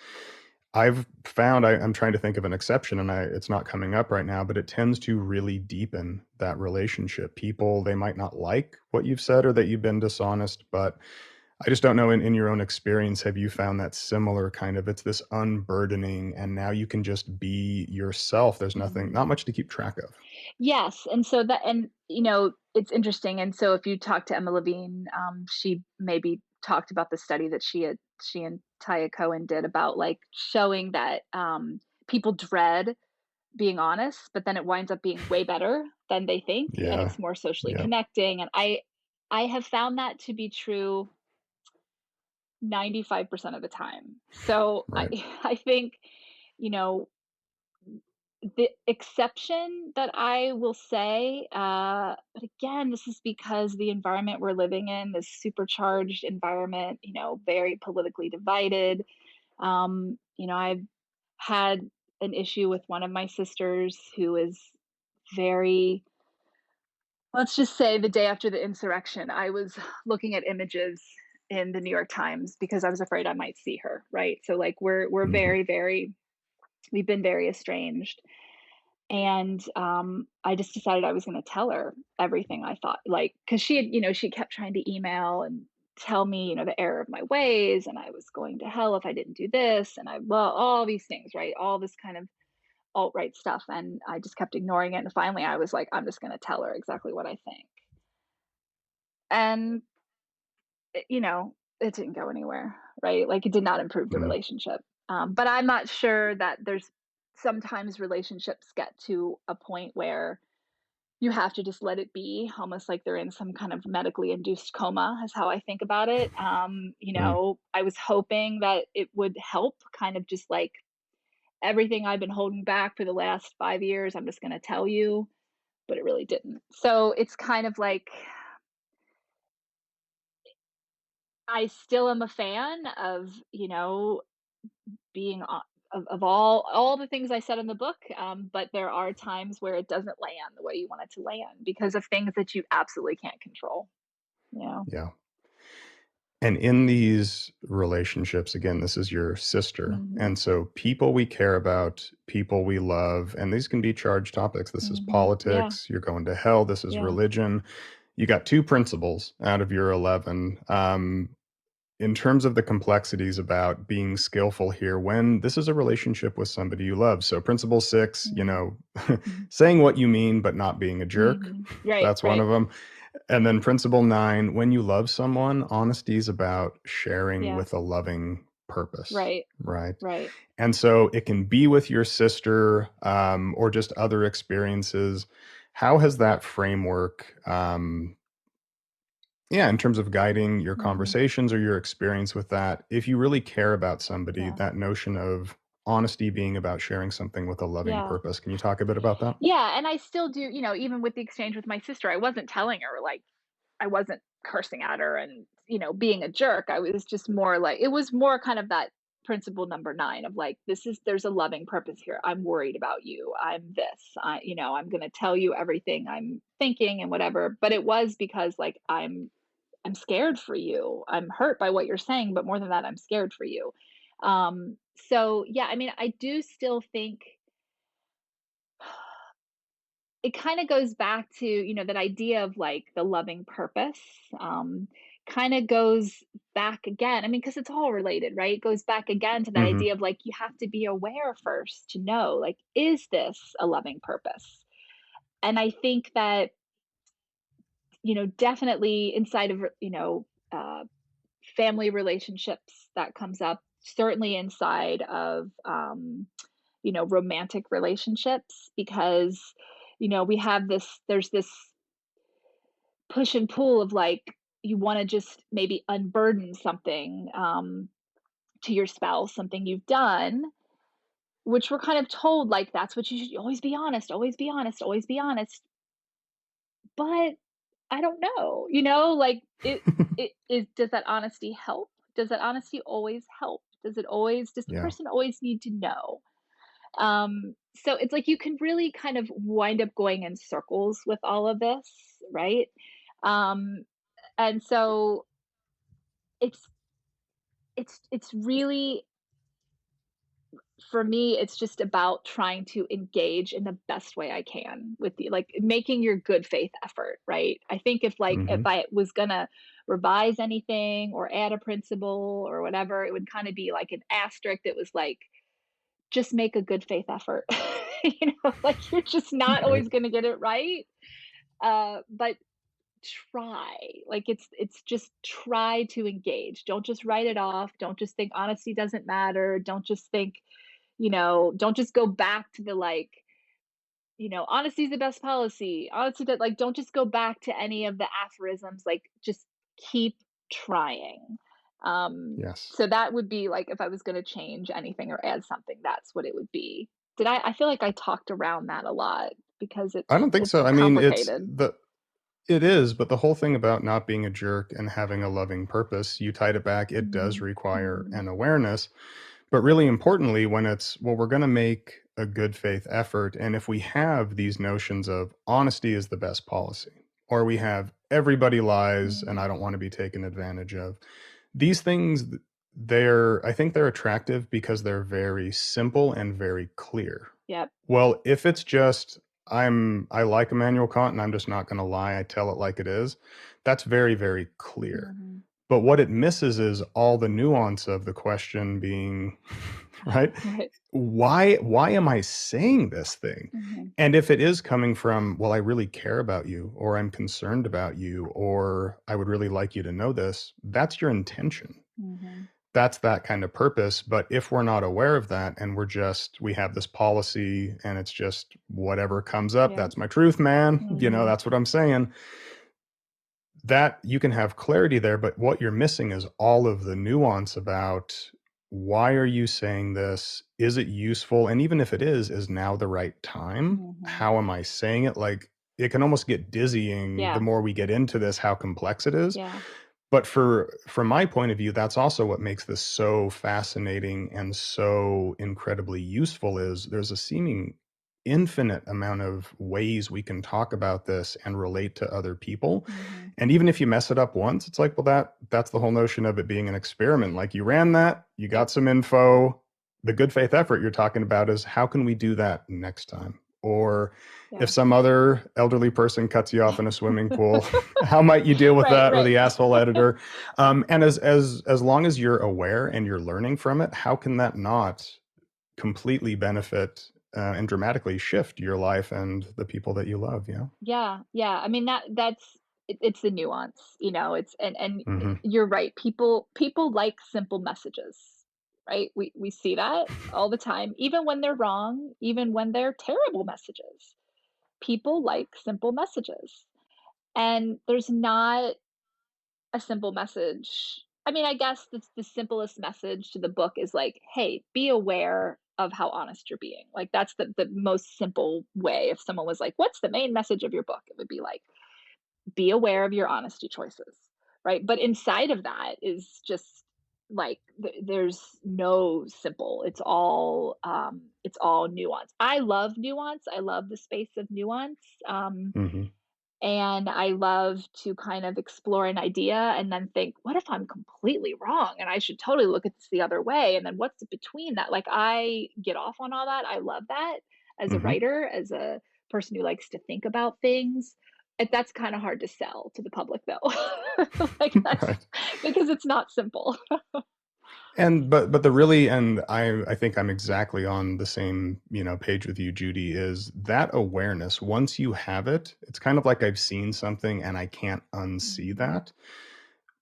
I've found I'm trying to think of an exception, and it's not coming up right now, but it tends to really deepen that relationship. People, they might not like what you've said or that you've been dishonest, but I just don't know in your own experience, have you found that similar kind of it's this unburdening and now you can just be yourself. There's nothing, Mhm. not much to keep track of. Yes, and so that and, it's interesting, and so if you talk to Emma Levine, she maybe talked about the study that she and Taya Cohen did about, like, showing that, people dread being honest, but then it winds up being way better than they think, and Yeah. it's more socially Yeah. connecting, and I have found that to be true 95% of the time. So I Right. I think, you know, the exception that I will say, but again, this is because the environment we're living in, this supercharged environment, very politically divided. I've had an issue with one of my sisters who is very, let's just say the day after the insurrection, I was looking at images in the New York Times because I was afraid I might see her, right? So like we're Mhm. very we've been very estranged. And I just decided I was going to tell her everything I thought, like, because she kept trying to email and tell me, the error of my ways, and I was going to hell if I didn't do this, and well, all these things, right? All this kind of alt right stuff, and I just kept ignoring it. And finally, I was like, I'm just going to tell her exactly what I think, and it didn't go anywhere, right? Like, it did not improve the Mhm. relationship. But I'm not sure that there's sometimes relationships get to a point where you have to just let it be, almost like they're in some kind of medically induced coma, is how I think about it. Mm. I was hoping that it would help kind of just like everything I've been holding back for the last 5 years, I'm just going to tell you, but it really didn't. So it's kind of like I still am a fan of, being of all the things I said in the book, but there are times where it doesn't land the way you want it to land because of things that you absolutely can't control. You know? Yeah. And in these relationships, again, this is your sister. Mhm. And so people we care about, people we love, and these can be charged topics. This is Mhm. Yeah. politics. You're going to hell. This is Yeah. religion. You got 2 principles out of your 11. In terms of the complexities about being skillful here, when this is a relationship with somebody you love. So principle 6, Mhm. Mhm. saying what you mean, but not being a jerk. Mhm. Right, That's one right. of them. And then principle 9, when you love someone, honesty is about sharing Yeah. with a loving purpose, Right, right? right. And so it can be with your sister, or just other experiences. How has that framework, in terms of guiding your Mhm. conversations or your experience with that, if you really care about somebody, Yeah. that notion of honesty being about sharing something with a loving Yeah. purpose. Can you talk a bit about that? Yeah, and I still do, even with the exchange with my sister, I wasn't telling her, like, I wasn't cursing at her and, being a jerk. I was just more like, it was more kind of that principle number 9 of like, there's a loving purpose here. I'm worried about you. I'm this. I'm going to tell you everything I'm thinking and whatever, but it was because like I'm scared for you. I'm hurt by what you're saying, but more than that, I'm scared for you. So yeah, I mean, I do still think it kind of goes back to, that idea of like the loving purpose. Kind of goes back again. I mean, because it's all related, right? It goes back again to that Hmm. idea of like, you have to be aware first to know, like, is this a loving purpose? And I think that, definitely inside of, uh, family relationships that comes up, certainly inside of, romantic relationships, because, we have there's this push and pull of like, you want to just maybe unburden something to your spouse, something you've done, which we're kind of told like that's what you should always be honest, always be honest, always be honest. But I don't know, like it is, does that honesty help? Does that honesty always help? Does the Yeah. person always need to know? So it's like you can really kind of wind up going in circles with all of this, right? Um, and so it's it's really, for me, it's just about trying to engage in the best way I can with the like making your good faith effort, right? I think if Hmm. I was gonna revise anything or add a principle or whatever, it would kind of be like an asterisk that was like, just make a good faith effort. Like you're just not Okay. always gonna get it right. But try. Like it's just try to engage. Don't just write it off. Don't just think honesty doesn't matter. Don't just think, don't just go back to the like, honesty is the best policy. Honesty that like don't just go back to any of the aphorisms. Like just keep trying. Yes. So that would be like if I was gonna change anything or add something, that's what it would be. I feel like I talked around that a lot because I don't think it's so. I mean, complicated. it is, but the whole thing about not being a jerk and having a loving purpose, you tied it back, it does Mhm. require Mhm. an awareness. But really importantly, when it's, well, we're going to make a good faith effort. And if we have these notions of honesty is the best policy, or we have everybody lies and Mhm. I don't want to be taken advantage of, these things, I think they're attractive because they're very simple and very clear. Yep. Well, if it's just, I like Immanuel Kant and I'm just not going to lie, I tell it like it is, that's very, very clear. Mhm. But what it misses is all the nuance of the question being, right? Right. Why am I saying this thing? Mhm. And if it is coming from, well, I really care about you, or I'm concerned about you, or I would really like you to know this, that's your intention. Mhm. That's that kind of purpose. But if we're not aware of that and we have this policy and it's just whatever comes up, Yep. that's my truth, man. Mhm. That's what I'm saying, that you can have clarity there, but what you're missing is all of the nuance about, why are you saying this? Is it useful? And even if it is now the right time? Mhm. How am I saying it? Like, it can almost get dizzying the Yeah. more we get into this, how complex it is. Yeah. But from my point of view, that's also what makes this so fascinating and so incredibly useful, is there's a seeming infinite amount of ways we can talk about this and relate to other people. Mhm. And even if you mess it up once, it's like, well, that's the whole notion of it being an experiment. Like, you ran that, you got Yep. some info. The good faith effort you're talking about is, how can we do that next time? Or if Yeah. some other elderly person cuts you off in a swimming pool, how might you deal with Right, that? Or right. the asshole editor. And as long as you're aware and you're learning from it, how can that not completely benefit and dramatically shift your life and the people that you love? Yeah. Yeah, yeah. I mean, it's the nuance, it's and Hmm. you're right. People like simple messages, right? We see that all the time, even when they're wrong, even when they're terrible messages. People like simple messages. And there's not a simple message. I mean, I guess the simplest message to the book is like, "Hey, be aware of how honest you're being." Like, that's the most simple way. If someone was like, "What's the main message of your book?" It would be like, "Be aware of your honesty choices." Right? But inside of that is just like there's no simple. It's all nuance. I love nuance. I love the space of nuance. Hmm. And I love to kind of explore an idea and then think, what if I'm completely wrong and I should totally look at this the other way? And then what's between that? Like, I get off on all that. I love that as a Hmm. writer, as a person who likes to think about things. That's kind of hard to sell to the public, though. Like, that's Right. because it's not simple. And but the really, and I think I'm exactly on the same, page with you, Judy, is that awareness. Once you have it, it's kind of like I've seen something and I can't unsee Mhm. that.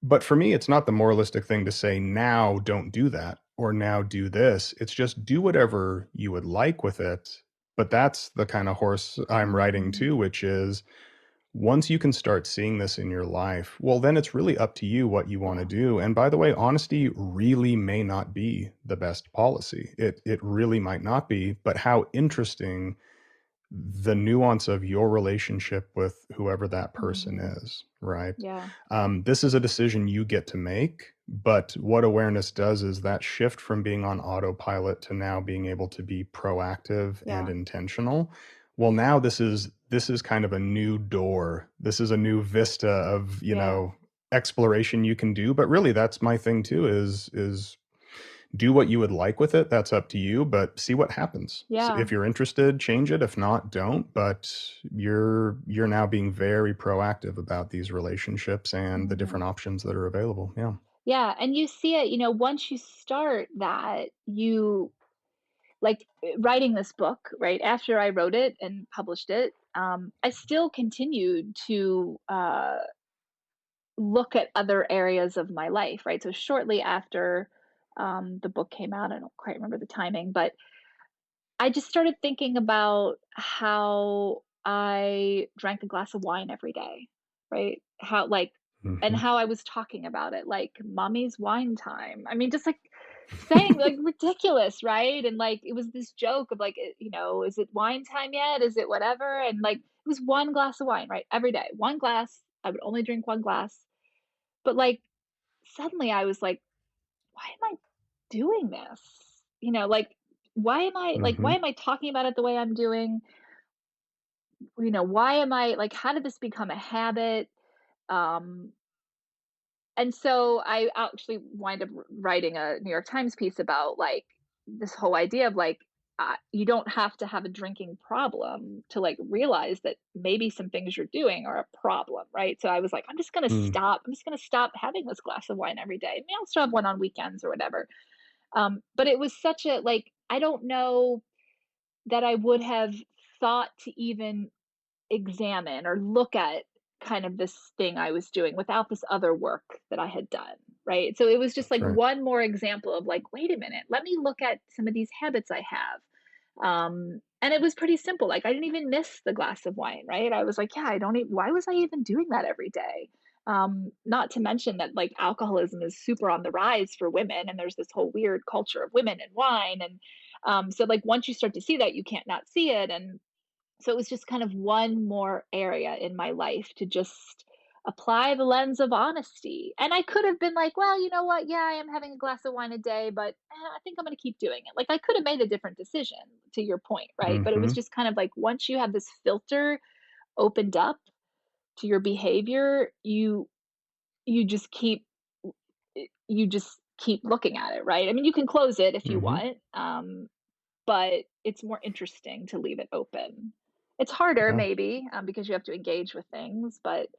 But for me, it's not the moralistic thing to say, now don't do that or now do this. It's just do whatever you would like with it. But that's the kind of horse I'm riding Mhm. too, which is once you can start seeing this in your life, well, then it's really up to you what you want to Yeah. do. And by the way, honesty really may not be the best policy. It really might not be, but how interesting the nuance of your relationship with whoever that person Mhm. is, right? Yeah. This is a decision you get to make, but what awareness does is that shift from being on autopilot to now being able to be proactive and Yeah. intentional. Well, now this is kind of a new door. This is a new vista of, Yeah. exploration you can do. But really that's my thing too, is do what you would like with it. That's up to you, but see what happens. Yeah. If you're interested, change it. If not, don't. But you're now being very proactive about these relationships and the different Mhm. options that are available. Yeah. Yeah, and you see it, once you start that, like, writing this book, right, after I wrote it and published it, I still continued to, look at other areas of my life, right? So shortly after, the book came out, I don't quite remember the timing, but I just started thinking about how I drank a glass of wine every day, right? And Hmm. how I was talking about it, like, "Mommy's wine time." I mean, just, like, saying, like, ridiculous, right? And, like, it was this joke of, like, "Is it wine time yet? Is it whatever?" And, like, it was 1 glass of wine, right? Every day, 1 glass. I would only drink 1 glass. But, like, suddenly I was like, "Why am I doing this?" Like, why Hmm. am I talking about it the way I'm doing? Why am I like, how did this become a habit? Um, and so I actually wind up writing a New York Times piece about like this whole idea of like, you don't have to have a drinking problem to like realize that maybe some things you're doing are a problem, right? So I was like, I'm just gonna Mm. stop. I'm just gonna stop having this glass of wine every day. I mean, I'll still have one on weekends or whatever. But it was such a like, I don't know that I would have thought to even examine or look at kind of this thing I was doing without this other work that I had done, right? So it was just That's like right. one more example of like, wait a minute, let me look at some of these habits I have. And it was pretty simple. Like I didn't even miss the glass of wine, right? I was like, yeah, I don't even, why was I even doing that every day? Not to mention that like alcoholism is super on the rise for women, and there's this whole weird culture of women and wine. And so like once you start to see that, you can't not see it. And so it was just kind of one more area in my life to just apply the lens of honesty. And I could have been like, well, you know what? Yeah, I am having a glass of wine a day, but I think I'm going to keep doing it. Like I could have made a different decision to your point, right? But it was Hmm. just kind of like once you have this filter opened up to your behavior, you just keep you just keep looking at it, right? I mean, you can close it if you Hmm. want. but it's more interesting to leave it open. It's harder Yeah. maybe, because you have to engage with things, but,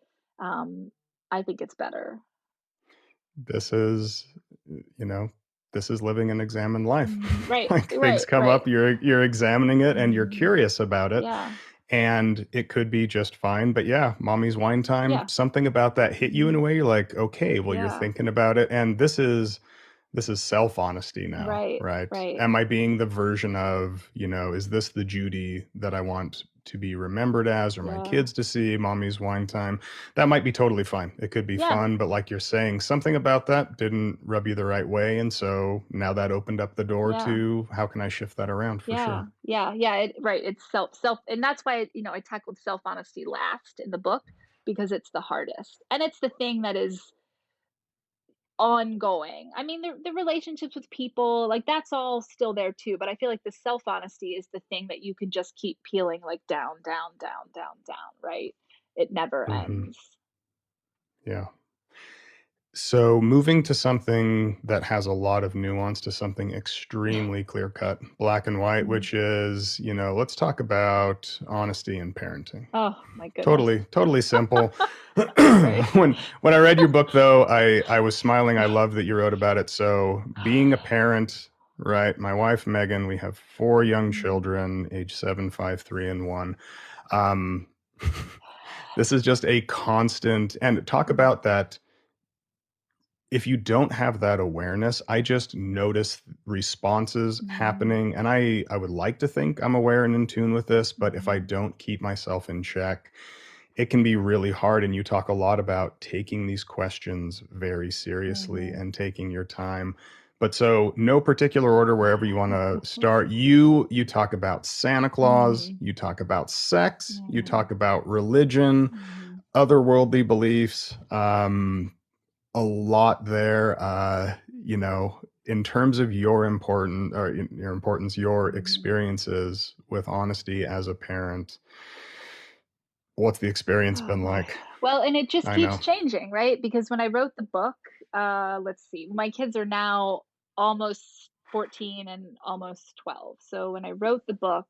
um, I think it's better. This is, you know, this is living an examined life. Mhm. Right, Like, things right, come right. up, you're examining it, and you're Mhm. curious about it, Yeah, and it could be just fine, but yeah, mommy's wine time, yeah, something about that hit you in mhm, a way, you're like, "Okay, well, you're yeah. thinking about it," and this is self-honesty now, Right, right? right. Am I being the version of, is this the Judy that I want to be remembered as, or my Yeah, kids to see mommy's wine time? That might be totally fine. It could be yeah. fun, but like you're saying, something about that didn't rub you the right way. And so now that opened up the door Yeah, to how can I shift that around for yeah, sure. yeah, yeah, right, it's self and that's why, I tackled self-honesty last in the book because it's the hardest, and it's the thing that is ongoing. I mean, the relationships with people, like, that's all still there too, but I feel like the self-honesty is the thing that you can just keep peeling, like, down, down, down, down, down, right? It never Hmm. ends. Yeah. So moving to something that has a lot of nuance to something extremely clear cut, black and white, Mhm. which is, let's talk about honesty and parenting. Oh my goodness. Totally, totally simple. Right. When I read your book though, I was smiling. I love that you wrote about it. So being a parent, right? My wife Megan, we have four young Mhm. children, age 7, 5, 3, and 1. Um, this is just a constant, and talk Mhm. about that. If you don't have that awareness, I just notice responses Mhm. happening, and I would like to think I'm aware and in tune with this, but if I Mhm. don't keep myself in check, it can be really hard. And you talk a lot about taking these questions very seriously Mhm. and taking your time. But so no particular order, wherever you want to start. You talk about Santa Claus, Mhm. you talk about sex, you Mhm. talk about religion, Mhm. otherworldly beliefs. A lot there. In terms of your importance, your Mhm. experiences with honesty as a parent, what's the experience Oh been my. like? Well, and it just I keeps know. changing, right? Because when I wrote the book, let's see, my kids are now almost 14 and almost 12. So when I wrote the book,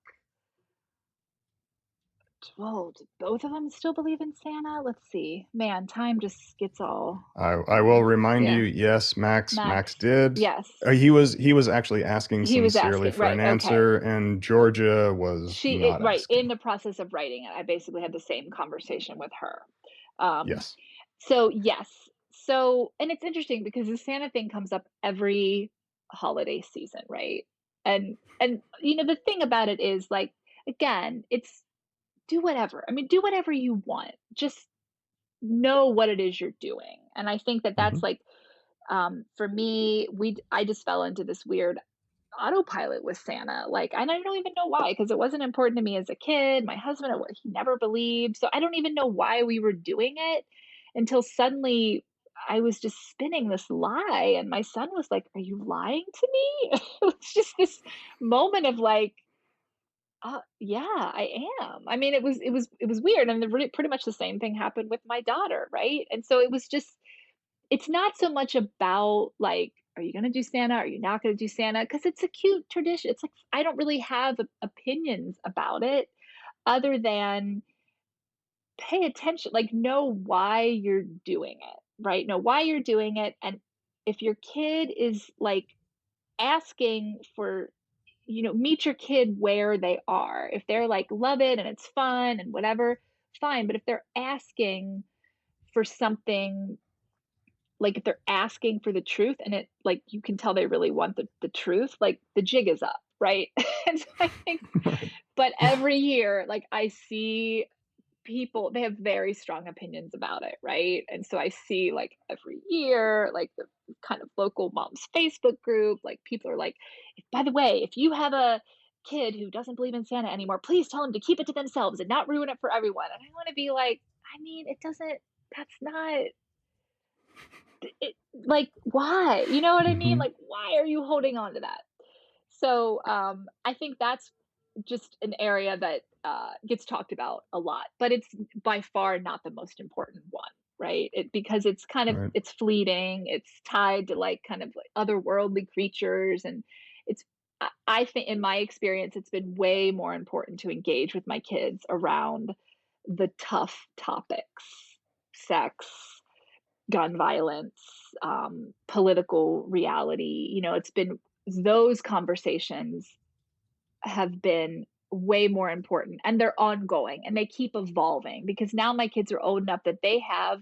whoa, did both of them still believe in Santa? Let's see. Man, time just gets all, I will remind yeah, you, yes, Max Max. did. Yes. He was actually asking He was sincerely asking, for right. an Okay. answer, and Georgia was not Right, in asking. the process of writing it, I basically had the same conversation with her. Um, Yes. so yes. So and it's interesting because the Santa thing comes up every holiday season, right? And the thing about it is like again, it's do whatever. I mean, do whatever you want. Just know what it is you're doing. And I think that Mhm. that's like for me, I just fell into this weird autopilot with Santa. Like, and I don't even know why, because it wasn't important to me as a kid. My husband, he never believed. So I don't even know why we were doing it until suddenly I was just spinning this lie. And my son was like, "Are you lying to me?" It was just this moment of like, yeah, I am. I mean, it was weird. And pretty much the same thing happened with my daughter, right? And so it was just it's not so much about, like, are you gonna do Santa? Are you not gonna do Santa? Because it's a cute tradition. It's like I don't really have opinions about it other than pay attention, like, know why you're doing it, right? Know why you're doing it, and if your kid is, like, asking for meet your kid where they are. If they're like, "Love it, and it's fun and whatever," fine, but if they're asking for something like, if they're asking for the truth and it like, you can tell they really want the truth, like, the jig is up, right? And so I think Right. but every year, like, I see people they have very strong opinions about it, right? And so I see, like, every year, like, the kind of local moms Facebook group, like, people are like, "By the way, if you have a kid who doesn't believe in Santa anymore, please tell them to keep it to themselves and not ruin it for everyone." And I wanna be like, I mean, it doesn't that's not like, why? You know what I mean? Mhm. Like, why are you holding on to that? So, I think that's just an area that, gets talked about a lot, but it's by far not the most important one, right? Because it's kind of Right. it's fleeting, it's tied to, like, kind of like otherworldly creatures, and it's I think in my experience, it's been way more important to engage with my kids around the tough topics, sex, gun violence, political reality. It's been those conversations have been way more important, and they're ongoing and they keep evolving because now my kids are old enough that they have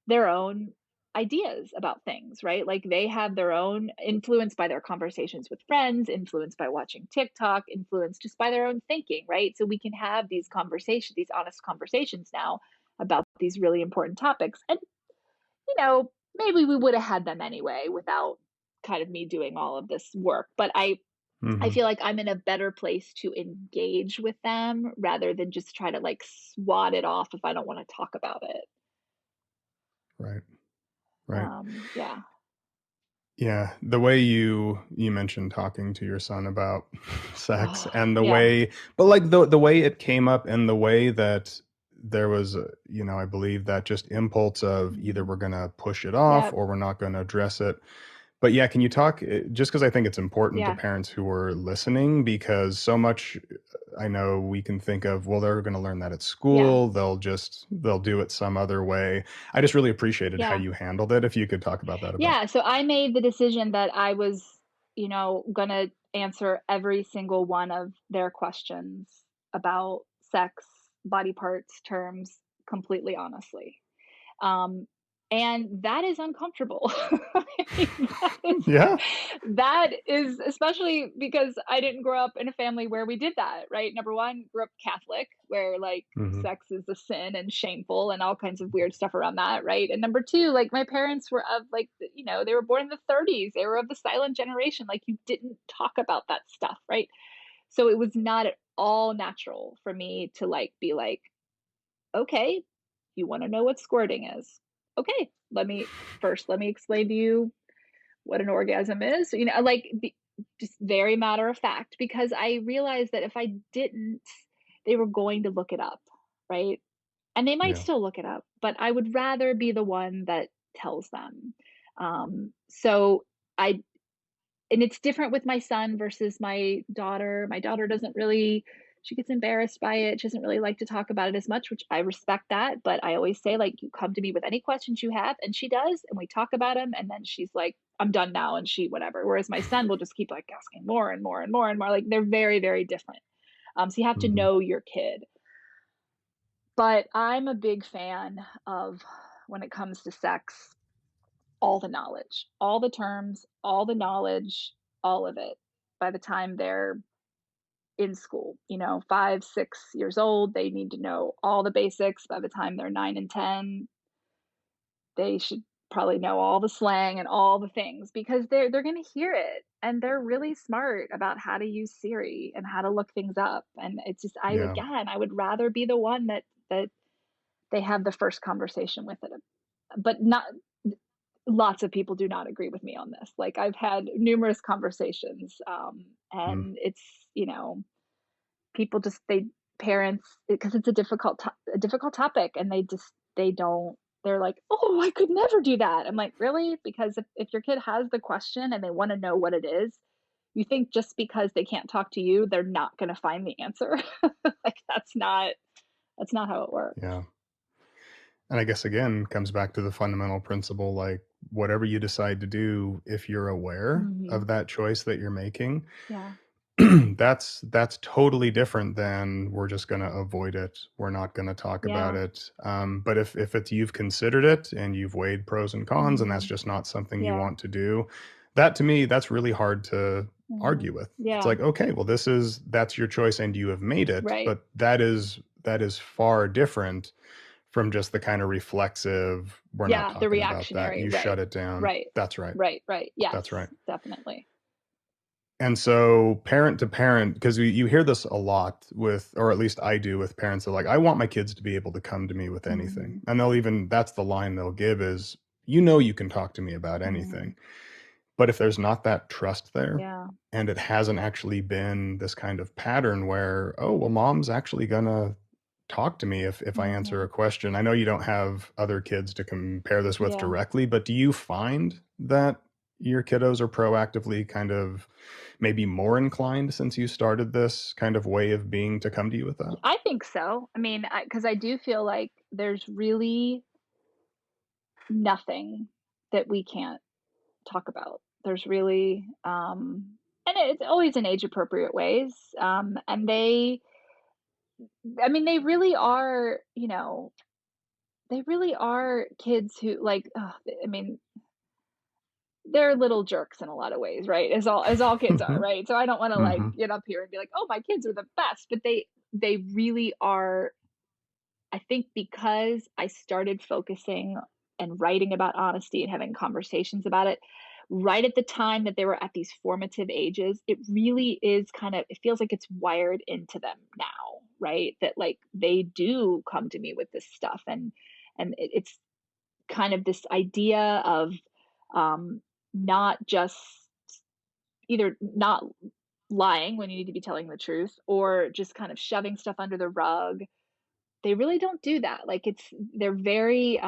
their own ideas about things, right? Like they have their own influence by their conversations with friends, influenced by watching TikTok, influenced just by their own thinking, right? So we can have these conversations, these honest conversations now about these really important topics. And, maybe we would have had them anyway without kind of me doing all of this work. But I Hmm. feel like I'm in a better place to engage with them rather than just try to like swat it off if I don't want to talk about it. Right. Right. Yeah. Yeah, the way you mentioned talking to your son about sex Oh, and the yeah. way, but like the way it came up and the way that there was, I believe that just impulse of either Mhm. we're gonna push it off Yep. or we're not gonna address it. But yeah, can you talk, just because I think it's important to Yeah. parents who are listening, because so much I know we can think of, well, they're gonna learn that at Yeah. school, they'll do it some other way. I just really appreciated how Yeah. you handled it. If you could talk about that a bit. Yeah. So I made the decision that I was, gonna answer every single one of their questions about sex, body parts, terms completely honestly. Um, and that is uncomfortable. I mean, Yeah. that is especially because I didn't grow up in a family where we did that, right? Number one, grew up Catholic, where like Mhm. sex is a sin and shameful and all kinds of weird stuff around that, right? And number two, like my parents were of like, they were born in the 30s. They were of the silent generation. Like you didn't talk about that stuff, right? So it was not at all natural for me to like be like, okay, you want to know what squirting is. Okay, let me explain to you what an orgasm is. Just very matter of fact, because I realized that if I didn't, they were going to look it up, right? And they might Yeah. still look it up, but I would rather be the one that tells them. So I and it's different with my son versus my daughter. My daughter doesn't really she gets embarrassed by it. She doesn't really like to talk about it as much, which I respect that, but I always say like you come to me with any questions you have and she does and we talk about them and then she's like I'm done now and she whatever. Whereas my son will just keep like asking more and more and more and more like they're very very different. So you have to Mhm. know your kid. But I'm a big fan of when it comes to sex, all the knowledge, all the terms, all the knowledge, all of it by the time they're in school. 5, 6 years old, they need to know all the basics. By the time they're 9 and 10, they should probably know all the slang and all the things because they're going to hear it and they're really smart about how to use Siri and how to look things up. And it's just Yeah. I would rather be the one that they have the first conversation with it. But not lots of people do not agree with me on this. Like I've had numerous conversations, Mm. and it's people just they parents because it's a a difficult topic, and they don't. They're like, oh, I could never do that. I'm like, really? Because if your kid has the question and they want to know what it is, you think just because they can't talk to you, they're not going to find the answer? Like that's not how it works. Yeah. And I guess again comes back to the fundamental principle, like whatever you decide to do, if you're aware Hmm. of that choice that you're making, Yeah. that's totally different than we're just going to avoid it. We're not going to talk about Yeah. it. But if it's you've considered it and you've weighed pros and cons, and that's Hmm. just not something you Yeah. want to do, that to me, that's really hard to Hmm. argue with. It's Yeah. like, okay, well, that's your choice and you have made it, Right. but that is far different from just the kind of reflexive, we're not Yeah, the talking about that. reactionary, You shut right. it down. Right. That's right. Right, right. That's Yes, right. definitely. And so parent to parent, because you hear this a lot with, or at least I do with parents that are like, I want my kids to be able to come to me with anything. Mhm, And that's the line they'll give is, you can talk to me about mhm. anything. But if there's not that trust there, Yeah, and it hasn't actually been this kind of pattern where, oh, well, mom's actually gonna talk to me if I answer a mhm. question. I know you don't have other kids to compare this with Yeah. directly, but do you find that your kiddos are proactively kind of maybe more inclined since you started this kind of way of being to come to you with that? I think so. I mean, because I do feel like there's really nothing that we can't talk about. There's really, and it's always in age appropriate ways. And I mean, they really are, they really are kids who like, I mean, they're little jerks in a lot of ways, right? As all kids are, right? So I don't want to like Hmm. get up here and be like, oh, my kids are the best, but they really are. I think because I started focusing and writing about honesty and having conversations about it right at the time that they were at these formative ages, it really is kind of, it feels like it's wired into them now, right? That like they do come to me with this stuff, and it's kind of this idea of not just either not lying when you need to be telling the truth or just kind of shoving stuff under the rug. They really don't do that. Like they're very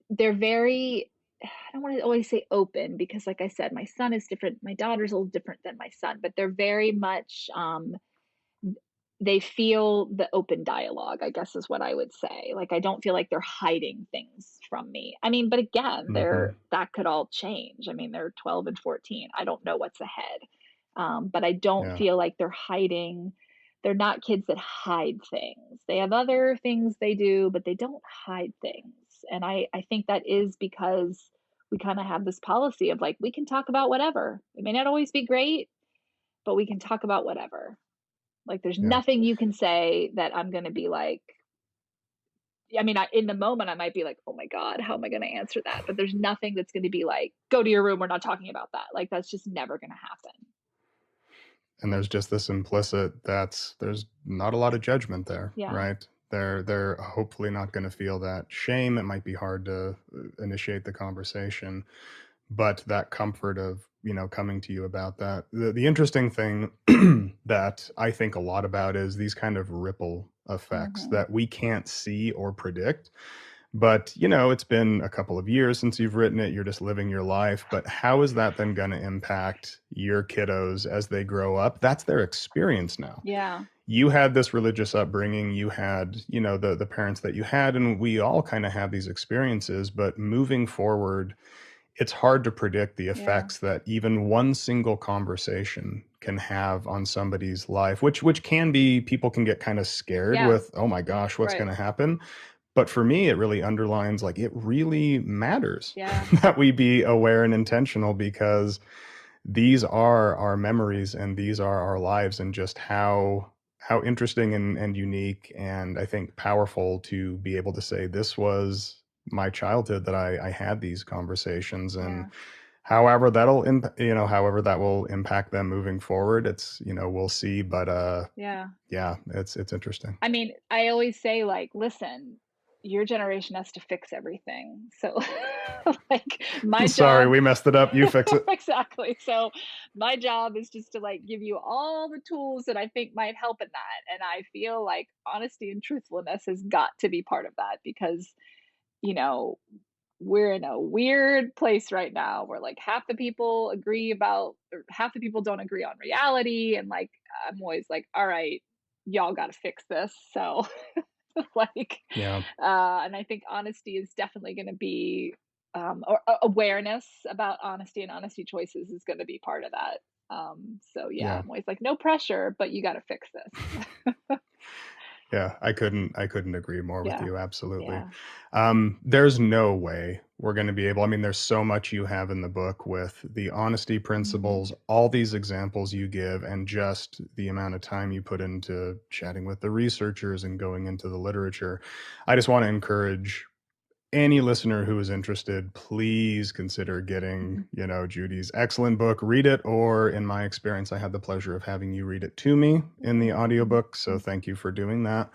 they're very I don't want to always say open because like I said, my son is different. My daughter's a little different than my son, but they're very much they feel the open dialogue, I guess is what I would say. Like I don't feel like they're hiding things from me. I mean, but again, Hmm. that could all change. I mean, they're 12 and 14. I don't know what's ahead. But I don't Yeah. feel like they're hiding. They're not kids that hide things. They have other things they do, but they don't hide things. And I think that is because we kind of have this policy of like we can talk about whatever. It may not always be great, but we can talk about whatever. Like there's Yeah. nothing you can say that I'm going to be like, I mean, in the moment, I might be like, oh my God, how am I going to answer that? But there's nothing that's going to be like, go to your room. We're not talking about that. Like, that's just never going to happen. And there's just this implicit that's there's not a lot of judgment there, Yeah. right? They're hopefully not going to feel that shame. It might be hard to initiate the conversation, but that comfort of coming to you about that. The interesting thing that I think a lot about is these kind of ripple effects Hmm. that we can't see or predict. But it's been a couple of years since you've written it. You're just living your life. But how is that then going to impact your kiddos as they grow up? That's their experience now. Yeah. You had this religious upbringing. You had, the parents that you had, and we all kind of have these experiences. But moving forward, it's hard to predict the Yeah. effects that even one single conversation can have on somebody's life, which can be, people can get kind of scared Yeah. with, oh my gosh, what's Right. going to happen? But for me, it really underlines like it really matters Yeah. that we be aware and intentional, because these are our memories and these are our lives, and just how interesting and unique and I think powerful to be able to say this was my childhood, that I had these conversations. And Yeah. however that will impact them moving forward, it's we'll see. But Yeah. yeah, it's interesting. I mean, I always say, like, listen, your generation has to fix everything. So, like, my Sorry, job, we messed it up, you fix it. exactly. So, my job is just to like give you all the tools that I think might help in that. And I feel like honesty and truthfulness has got to be part of that because, you know, we're in a weird place right now where like half the people agree about, or half the people don't agree on reality. And like, I'm always like, all right, y'all got to fix this. So, like, Yeah, and I think honesty is definitely going to be, or awareness about honesty and honesty choices is going to be part of that. So yeah, yeah. I'm always like, no pressure, but you got to fix this. Yeah, I couldn't agree more with Yeah. you, absolutely. Yeah. There's no way we're gonna be able, I mean, there's so much you have in the book with the honesty Hmm. principles, all these examples you give, and just the amount of time you put into chatting with the researchers and going into the literature. I just wanna encourage any listener who is interested, please consider getting, Hmm. Judy's excellent book. Read it, or in my experience, I had the pleasure of having you read it to me in the audiobook. So thank you for doing that.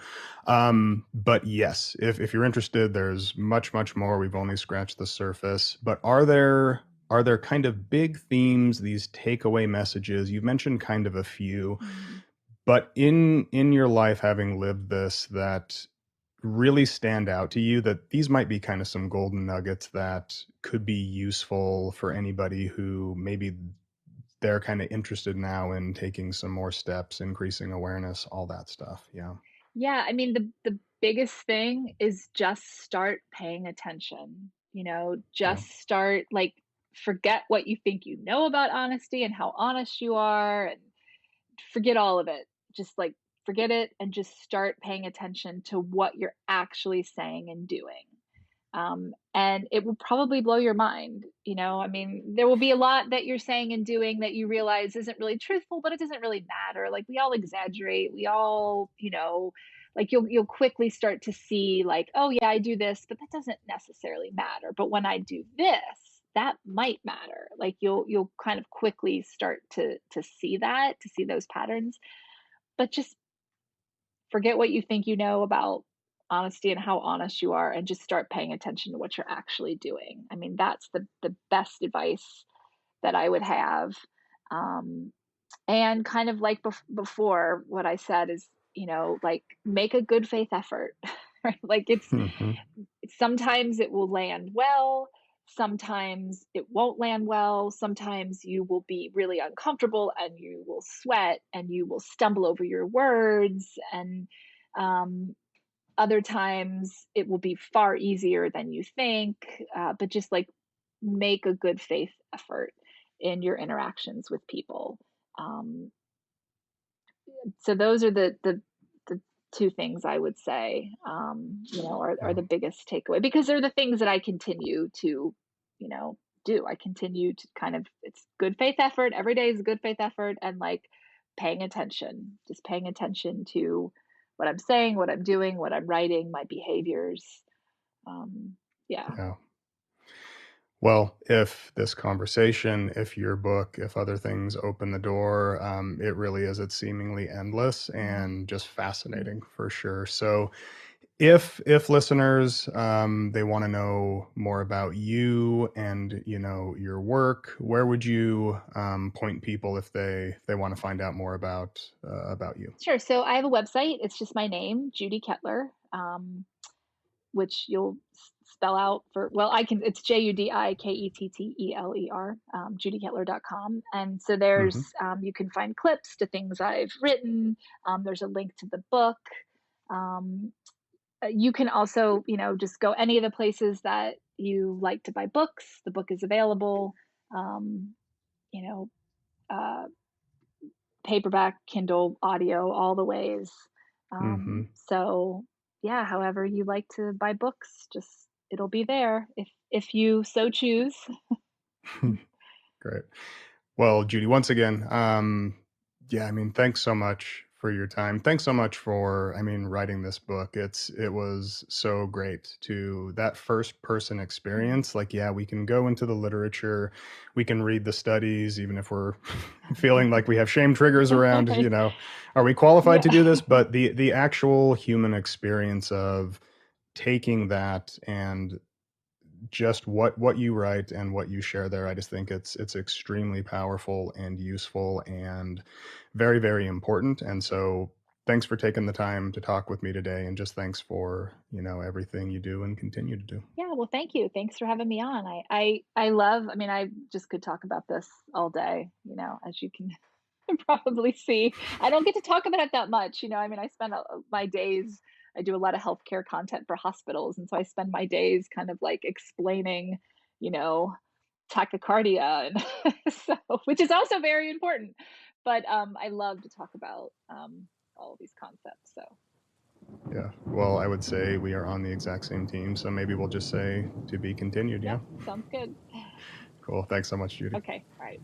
But yes, if you're interested, there's much, much more. We've only scratched the surface. But are there kind of big themes, these takeaway messages? You've mentioned kind of a few, Hmm. but in your life, having lived this, that really stand out to you that these might be kind of some golden nuggets that could be useful for anybody who maybe they're kind of interested now in taking some more steps, increasing awareness, all that stuff? Yeah. Yeah, I mean, the biggest thing is just start paying attention, Yeah. just start, like, forget what you think you know about honesty and how honest you are, and forget all of it. Just, like, forget it and just start paying attention to what you're actually saying and doing. And it will probably blow your mind. I mean, there will be a lot that you're saying and doing that you realize isn't really truthful, but it doesn't really matter. Like, we all exaggerate. We all, like, you'll quickly start to see, like, oh yeah, I do this, but that doesn't necessarily matter. But when I do this, that might matter. Like, you'll kind of quickly start to see those patterns. But just forget what you think you know about honesty and how honest you are, and just start paying attention to what you're actually doing. I mean, that's the best advice that I would have. Um, and kind of like before, what I said is, like, make a good faith effort. Right? Like, Hmm. sometimes it will land well, sometimes it won't land well, sometimes you will be really uncomfortable and you will sweat and you will stumble over your words, and um, other times it will be far easier than you think. But just, like, make a good faith effort in your interactions with people. um, so those are the two things I would say, are Yeah. the biggest takeaway, because they're the things that I continue to, do. I continue to kind of, it's good faith effort. Every day is a good faith effort, and, like, just paying attention to what I'm saying, what I'm doing, what I'm writing, my behaviors. Um, yeah. Yeah. Well, if this conversation, if your book, if other things open the door, it really is. It's seemingly endless Mhm. and just fascinating for sure. So, if listeners they want to know more about you and your work, where would you point people if they want to find out more about you? Sure. So I have a website. It's just my name, Judi Ketteler. Which you'll spell out for, well, it's Judiketteler, judikettler.com. And so Hmm. you can find clips to things I've written. There's a link to the book. Um, you can also, just go any of the places that you like to buy books. The book is available. Um, you know, uh, Paperback, Kindle, audio, all the ways. Hmm. So yeah, however you like to buy books, just it'll be there if you so choose. Great. Well, Judy, once again, yeah, I mean, thanks so much for your time. Thanks so much for, I mean, writing this book. It was so great to that first person Mhm. experience. Like, yeah, we can go into the literature, we can read the studies, even if we're feeling like we have shame triggers around, are we qualified Yeah. to do this? But the actual human experience of taking that and just what you write and what you share there, I just think it's extremely powerful and useful and very, very important. And so thanks for taking the time to talk with me today, and just thanks for, everything you do and continue to do. Yeah, well, thank you. Thanks for having me on. I love, I mean, I just could talk about this all day, as you can probably see. I don't get to talk about it that much. I mean, I spend my days, I do a lot of healthcare content for hospitals. And so I spend my days kind of, like, explaining, you know, tachycardia. And so, which is also very important. But I love to talk about all of these concepts. So, Yeah. Well, I would say we are on the exact same team, so maybe we'll just say to be continued. yep, Yeah. sounds good. Cool. Thanks so much, Judy. Okay. All right.